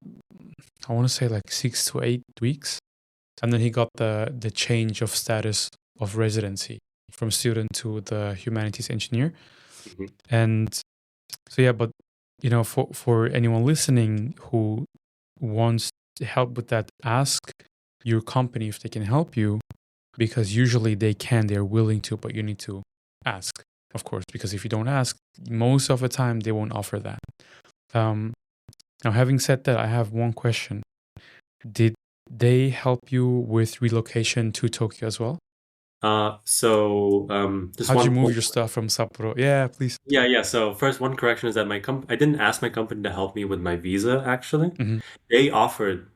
I want to say like 6 to 8 weeks, and then he got the change of status of residency from student to the humanities engineer. mhm, And so yeah, but for anyone listening who wants help with that, ask your company if they can help you, because usually they can, they're willing to, but you need to ask, of course, because if you don't ask, most of the time they won't offer that. Um, Now, having said that, I have one question. Did they help you with relocation to Tokyo as well? just How'd you one move point. your stuff from Sapporo? Yeah, please. Yeah, yeah. So first, one correction is that I didn't ask my company to help me with my visa, actually. Hmm. They offered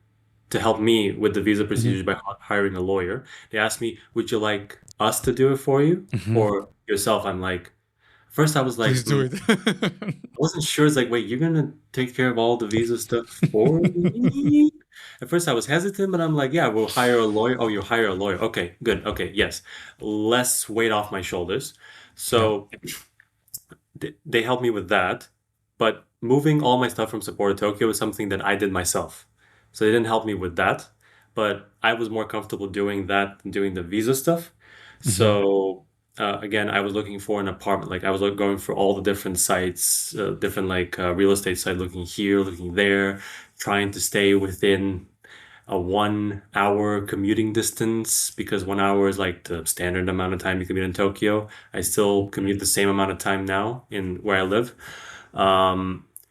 to help me with the visa Hmm. procedures by hiring a lawyer. They asked me, would you like us to do it for you Hmm. or yourself? I'm like, first I was like, Please do it. I wasn't sure. It's like, wait, you're gonna take care of all the visa stuff for me? At first I was hesitant, but I'm like, yeah, we'll hire a lawyer. Oh, you hire a lawyer. Okay, good. Okay, yes. Less weight off my shoulders. Yeah. So they helped me with that. But moving all my stuff from Sapporo to Tokyo was something that I did myself. So they didn't help me with that. But I was more comfortable doing that than doing the visa stuff. Hmm. So again, I was looking for an apartment. Like I was going for all the different sites, different like real estate site, looking here, looking there, trying to stay within a 1 hour commuting distance because 1 hour is like the standard amount of time you commute in Tokyo. I still commute the same amount of time now in where I live.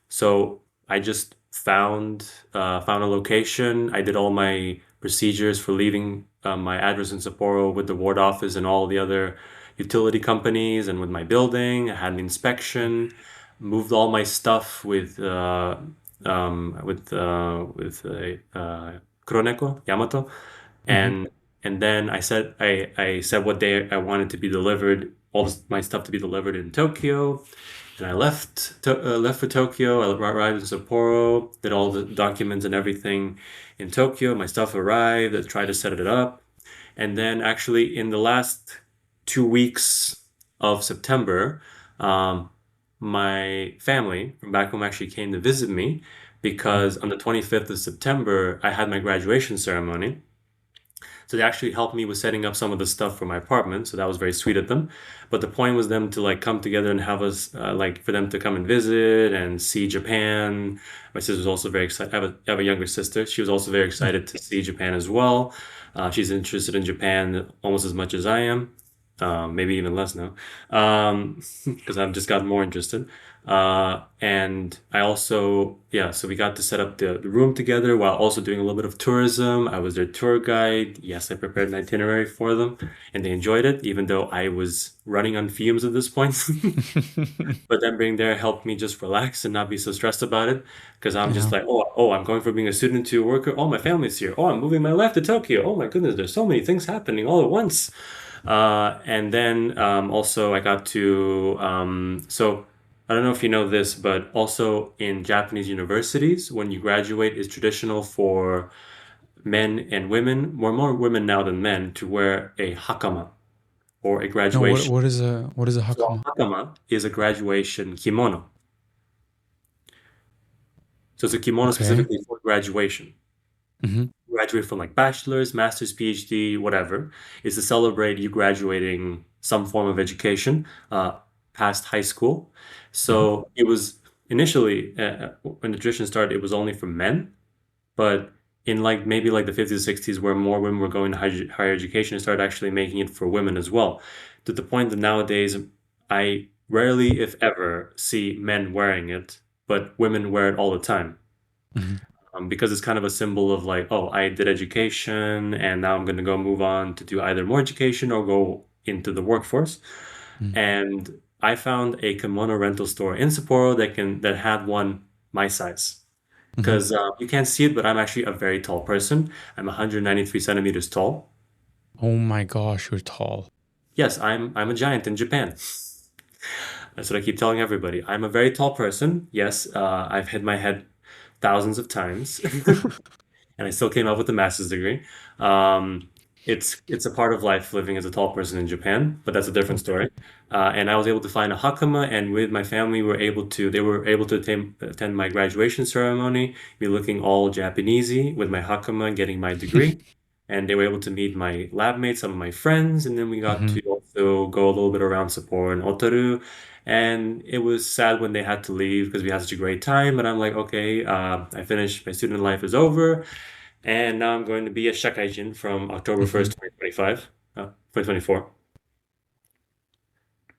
So I just found a location. I did all my procedures for leaving my address in Sapporo with the ward office and all the other utility companies and with my building. I had an inspection, moved all my stuff with Kuroneko Yamato, Hmm. and then I said what day I wanted to be delivered, my stuff to be delivered in Tokyo, and I left for Tokyo. I arrived in Sapporo, did all the documents and everything in Tokyo. My stuff arrived. I tried to set it up, and then actually in the last 2 weeks of September, um, my family from back home actually came to visit me because on the 25th of September, I had my graduation ceremony. So they actually helped me with setting up some of the stuff for my apartment. So that was very sweet of them. But the point was them to like come together and have us like for them to come and visit and see Japan. My sister was also very excited. I have a younger sister. She was also very excited to see Japan as well. She's interested in Japan almost as much as I am. Maybe even less now, because I've just gotten more interested. And I also, yeah, so we got to set up the room together while also doing a little bit of tourism. I was their tour guide. Yes, I prepared an itinerary for them and they enjoyed it, even though I was running on fumes at this point. But them being there helped me just relax and not be so stressed about it because I'm just Yeah. like, oh, I'm going from being a student to a worker. Oh, my family's here. Oh, I'm moving my life to Tokyo. Oh my goodness, there's so many things happening all at once. And then also I got to so I don't know if you know this, but also in Japanese universities, when you graduate, it's traditional for men and women, more women now than men, to wear a hakama or a No, graduation. what is a So hakama? a hakama is a graduation kimono. So it's a kimono Okay. specifically for graduation. Hmm. Graduate from like bachelor's, master's, PhD, whatever, is to celebrate you graduating some form of education past high school. Hmm. So it was initially when the tradition started, it was only for men, but in like maybe like the 50s, 60s, where more women were going to higher education, it started actually making it for women as well. To the point that nowadays I rarely, if ever, see men wearing it, but women wear it all the time Hmm. because it's kind of a symbol of like, oh, I did education and now I'm going to go move on to do either more education or go into the workforce. And I found a kimono rental store in Sapporo that had one my size. Hmm. Because you can't see it, but I'm actually a very tall person. I'm 193 centimeters tall. Oh my gosh, you're tall. Yes, I'm a giant in Japan. That's what I keep telling everybody. I'm a very tall person. Yes, I've hit my head thousands of times. And I still came out with a master's degree. Um, it's a part of life living as a tall person in Japan, but that's a different Okay. story. And I was able to find a hakama, and with my family, they were able to attend my graduation ceremony, be looking all Japanesey with my hakama, getting my degree, and they were able to meet my lab mates, some of my friends, and then we got Hmm. to also go a little bit around Sapporo and Otaru. And it was sad when they had to leave because we had such a great time. But I'm like, okay, I finished, my student life is over. And now I'm going to be a Shakaijin from October Hmm. 1st, 2025, 2024.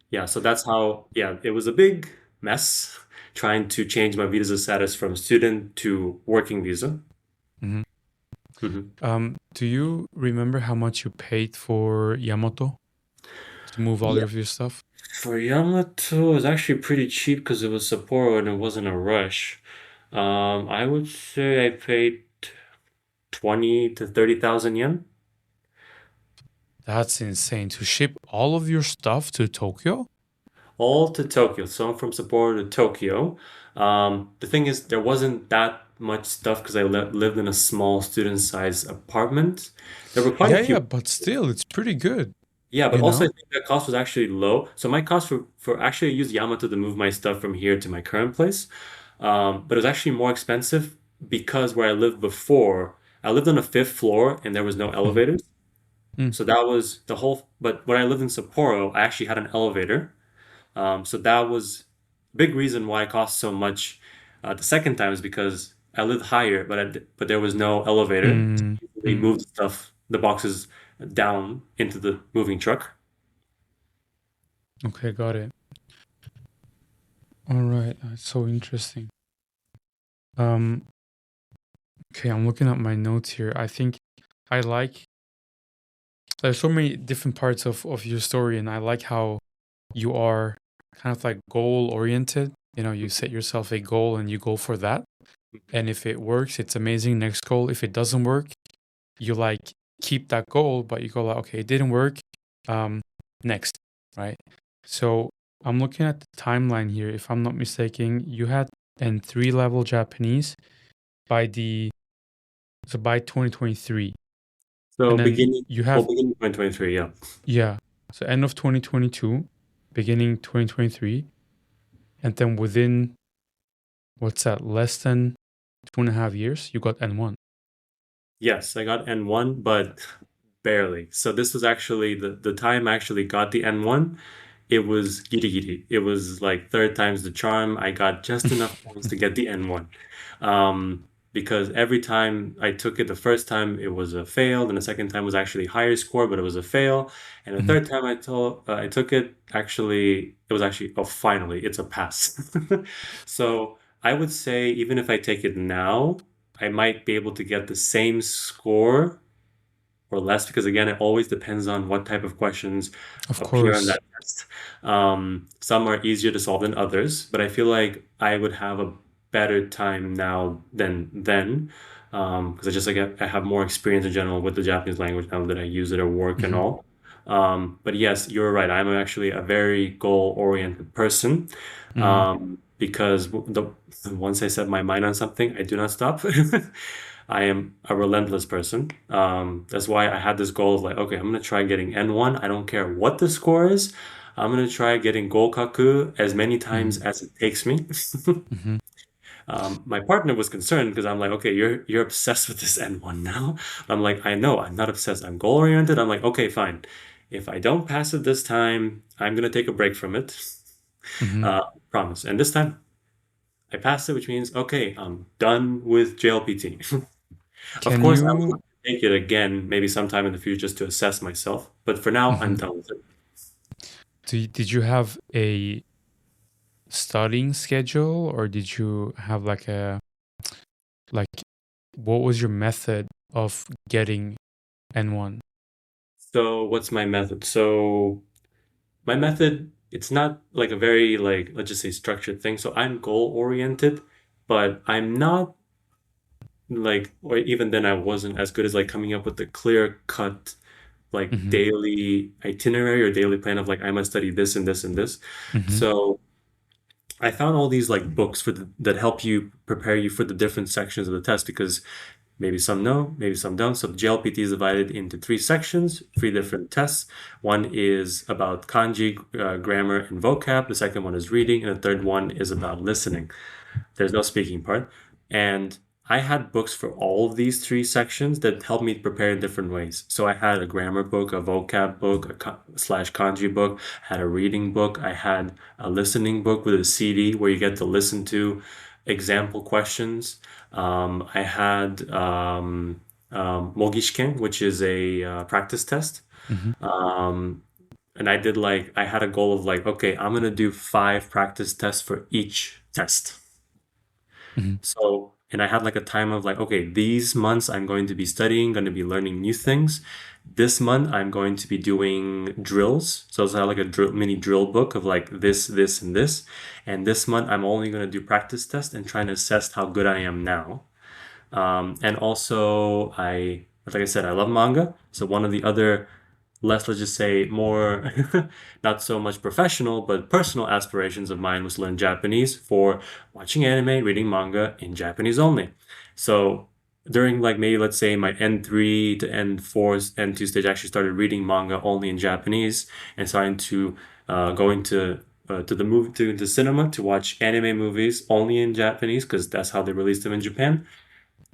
Yeah, so that's how, yeah, it was a big mess trying to change my visa status from student to working visa. Hmm. Mhm. Do you remember how much you paid for Yamato to move all Yeah, of your stuff? for Yamato, it was actually pretty cheap because it was Sapporo and it wasn't a rush. I would say I paid 20 to 30,000 yen. That's insane. To ship all of your stuff to Tokyo? All to Tokyo. So I'm from Sapporo to Tokyo. The thing is, there wasn't that much stuff because I lived in a small student-sized apartment. There were quite a Yeah, few. yeah, but still, it's pretty good, Yeah, but you also I know? think the cost was actually low. So my cost for actually I used Yamato to move my stuff from here to my current place. But it was actually more expensive because where I lived before, I lived on a fifth floor and there was no Mhm. elevators. Mm. So that was the whole, but when I lived in Sapporo, I actually had an elevator. So that was a big reason why it cost so much the second time is because I lived higher, but there was no elevator. Mm, They mm. moved the boxes down into the moving truck. Okay, got it. All right, that's so interesting. Um, okay, I'm looking at my notes here. I think I like there's so many different parts of your story, and I like how you are kind of like goal oriented. You know, you set yourself a goal and you go for that. And if it works, it's amazing. Next goal. If it doesn't work, you like keep that goal, but you go like, okay, it didn't work. Next, right? So I'm looking at the timeline here. If I'm not mistaken, you had N3 level Japanese by the so by 2023, So and then you have beginning 2023, yeah. yeah. So end of 2022, beginning 2023, and then within what's that? Less than 2.5 years, you got N1. Yes, I got N1, but barely. So this was actually the time I actually got the N1. It was giri giri. It was like third time's the charm. I got just enough points to get the N1. Because every time I took it, the first time it was a fail, and the second time was actually higher score, but it was a fail. And the Mhm. third time I took it, actually, it was actually, oh, finally, it's a pass. So I would say even if I take it now, I might be able to get the same score or less because again, it always depends on what type of questions Of appear on course. that test. Some are easier to solve than others, but I feel like I would have a better time now than then because I have more experience in general with the Japanese language now that I use it at work and Mhm. all. But yes, you're right. I'm actually a very goal-oriented person Mm. because once I set my mind on something, I do not stop. I am a relentless person. That's why I had this goal of like, okay, I'm gonna try getting N1. I don't care what the score is. I'm gonna try getting Gokaku as many times Mhm. as it takes me. Mhm. My partner was concerned because I'm like, okay, you're obsessed with this N1 now. I'm like, I know, I'm not obsessed. I'm goal oriented. I'm like, okay, fine. If I don't pass it this time, I'm gonna take a break from it. Mhm. Promise. And this time I passed it, which means okay, I'm done with JLPT. Of Can course, I would you like to take it again, maybe sometime in the future, just to assess myself. But for now, I'm mhm. done with it. Did you have a studying schedule, or did you have like a like what was your method of getting N1? So, what's my method? So, my method, it's not like a very like let's just say structured thing. So, I'm goal oriented, but I'm not like, or even then, I wasn't as good as like coming up with a clear cut like Mhm. daily itinerary or daily plan of like I must study this and this and this. Mhm. So I found all these like books that help you prepare you for the different sections of the test because maybe some know, maybe some don't. So JLPT is divided into three sections, three different tests. One is about kanji, grammar, and vocab. The second one is reading, and the third one is about listening. There's no speaking part. And I had books for all of these three sections that helped me prepare in different ways. So I had a grammar book, a vocab book, slash kanji book, I had a reading book, I had a listening book with a CD where you get to listen to example questions. I had Mogishken, which is a practice test. Mhm. Um, and I had a goal of like, okay, I'm gonna do 5 practice tests for each test. Mhm. So, and I had like a time of like, okay, these months I'm going to be studying, going to be learning new things. This month I'm going to be doing drills. So it's like a mini drill book of like this, and this. And this month I'm only going to do practice tests and trying to assess how good I am now. And also like I said, I love manga. So one of the other let's just say more not so much professional but personal aspirations of mine was to learn Japanese for watching anime, reading manga in Japanese only. So during like maybe let's say my N3 to N4 N2 stage, I actually started reading manga only in Japanese and starting to go into to the movie to the cinema to watch anime movies only in Japanese because that's how they released them in Japan,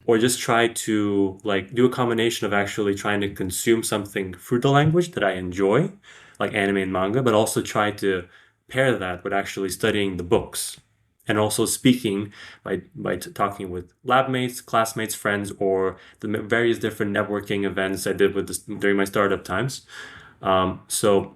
or just try to like do a combination of actually trying to consume something through the language that I enjoy, like anime and manga, but also try to pair that with actually studying the books. and also speaking by talking with lab mates, classmates, friends, or the various different networking events I did with during my startup times. So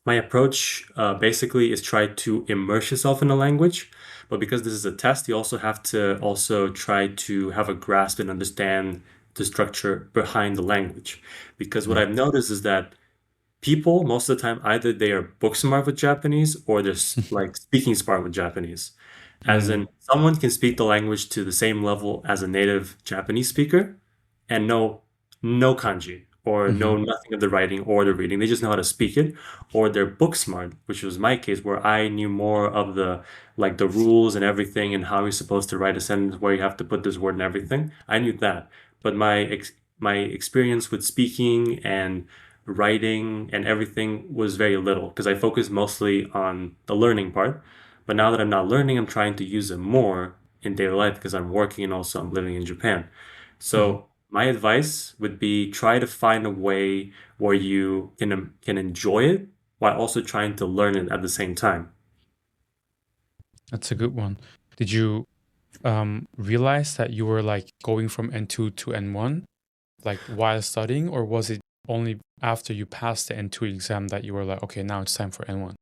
my approach basically is try to immerse yourself in a language, but because this is a test, you also have to also try to have a grasp and understand the structure behind the language. Because what I've noticed is that people most of the time either they are book smart with Japanese or they're like speaking smart with Japanese. As in someone can speak the language to the same level as a native Japanese speaker and know no kanji or know nothing of the writing or the reading. They just know how to speak it. Or they're book smart, which was my case where I knew more of the like the rules and everything and how you're supposed to write a sentence, where you have to put this word and everything. I knew that. But my experience with speaking and writing and everything was very little because I focused mostly on the learning part. But now that I'm not learning, I'm trying to use it more in daily life because I'm working and also I'm living in Japan. So my advice would be try to find a way where you can enjoy it while also trying to learn it at the same time. That's a good one. Did you realize that you were like going from N2 to N1 like while studying, or was it only after you passed the N2 exam that you were like, okay, now it's time for N1?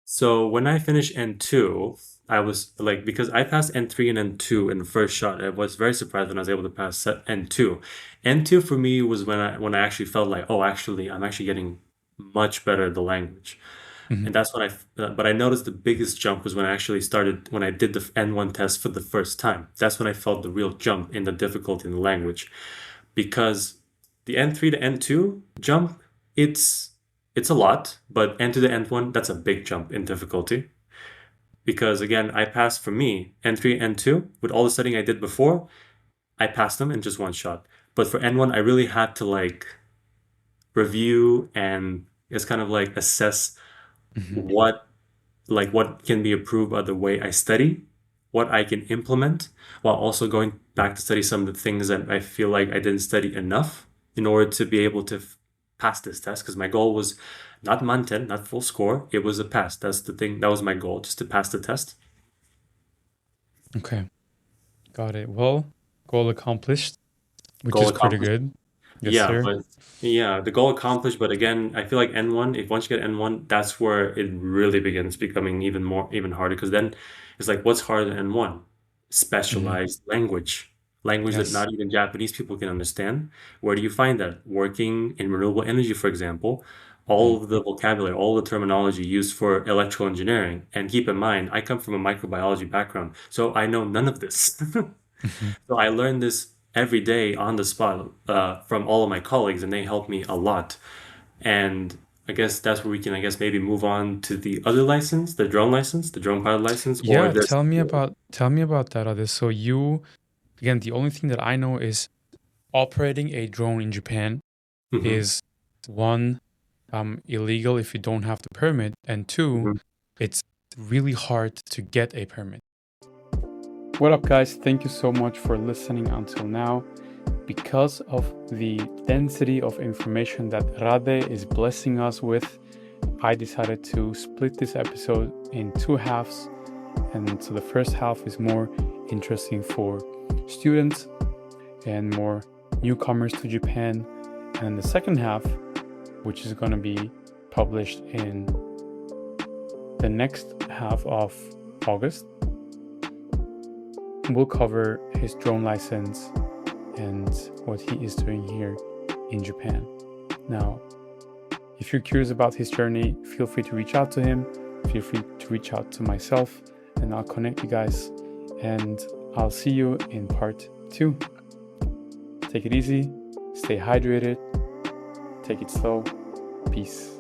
So when I finished N2, I was like, because I passed N3 and N2 in the first shot, I was very surprised when I was able to pass N2. N2 for me was when I actually felt like, oh, actually, I'm actually getting much better at the language. And that's when but I noticed the biggest jump was when I actually started, when I did the N1 test for the first time. That's when I felt the real jump in the difficulty in the language. Because the N3 to N2 jump, it's a lot, but N to the N1, that's a big jump in difficulty. Because again, I passed for me, N3, N2, with all the studying I did before, I passed them in just one shot. But for N1, I really had to like review and it's kind of like assess what can be improved by the way I study, what I can implement, while also going back to study some of the things that I feel like I didn't study enough in order to be able to pass this test. Because my goal was not manten, not full score. It was a pass. That's the thing. That was my goal, just to pass the test. Okay, got it. Well, goal accomplished, which Goal is pretty accomplished. good. Yes, Yeah, sir. but yeah, the goal accomplished. But again, I feel like N1, if once you get N1, that's where it really begins becoming even harder. Because then it's like, what's harder than N1? Specialized language. Language that Yes. not even Japanese people can understand. Where do you find that? Working in renewable energy, for example, all of the vocabulary, all the terminology used for electrical engineering. And keep in mind, I come from a microbiology background, so I know none of this. So I learned this every day on the spot from all of my colleagues, and they helped me a lot. And I guess that's where we can, I guess, maybe move on to the other license, the drone pilot license, or Yeah, this. tell me about that, Rade. So you, again, the only thing that I know is operating a drone in Japan Mhm, is one, illegal if you don't have the permit, and two, mhm. it's really hard to get a permit. What up, guys? Thank you so much for listening until now. Because of the density of information that Rade is blessing us with, I decided to split this episode in two halves. And so the first half is more interesting for students and more newcomers to Japan. And the second half, which is going to be published in the next half of August, will cover his drone license and what he is doing here in Japan. Now, if you're curious about his journey, feel free to reach out to him. Feel free to reach out to myself, and I'll connect you guys. And I'll see you in part 2. Take it easy, stay hydrated, take it slow. Peace.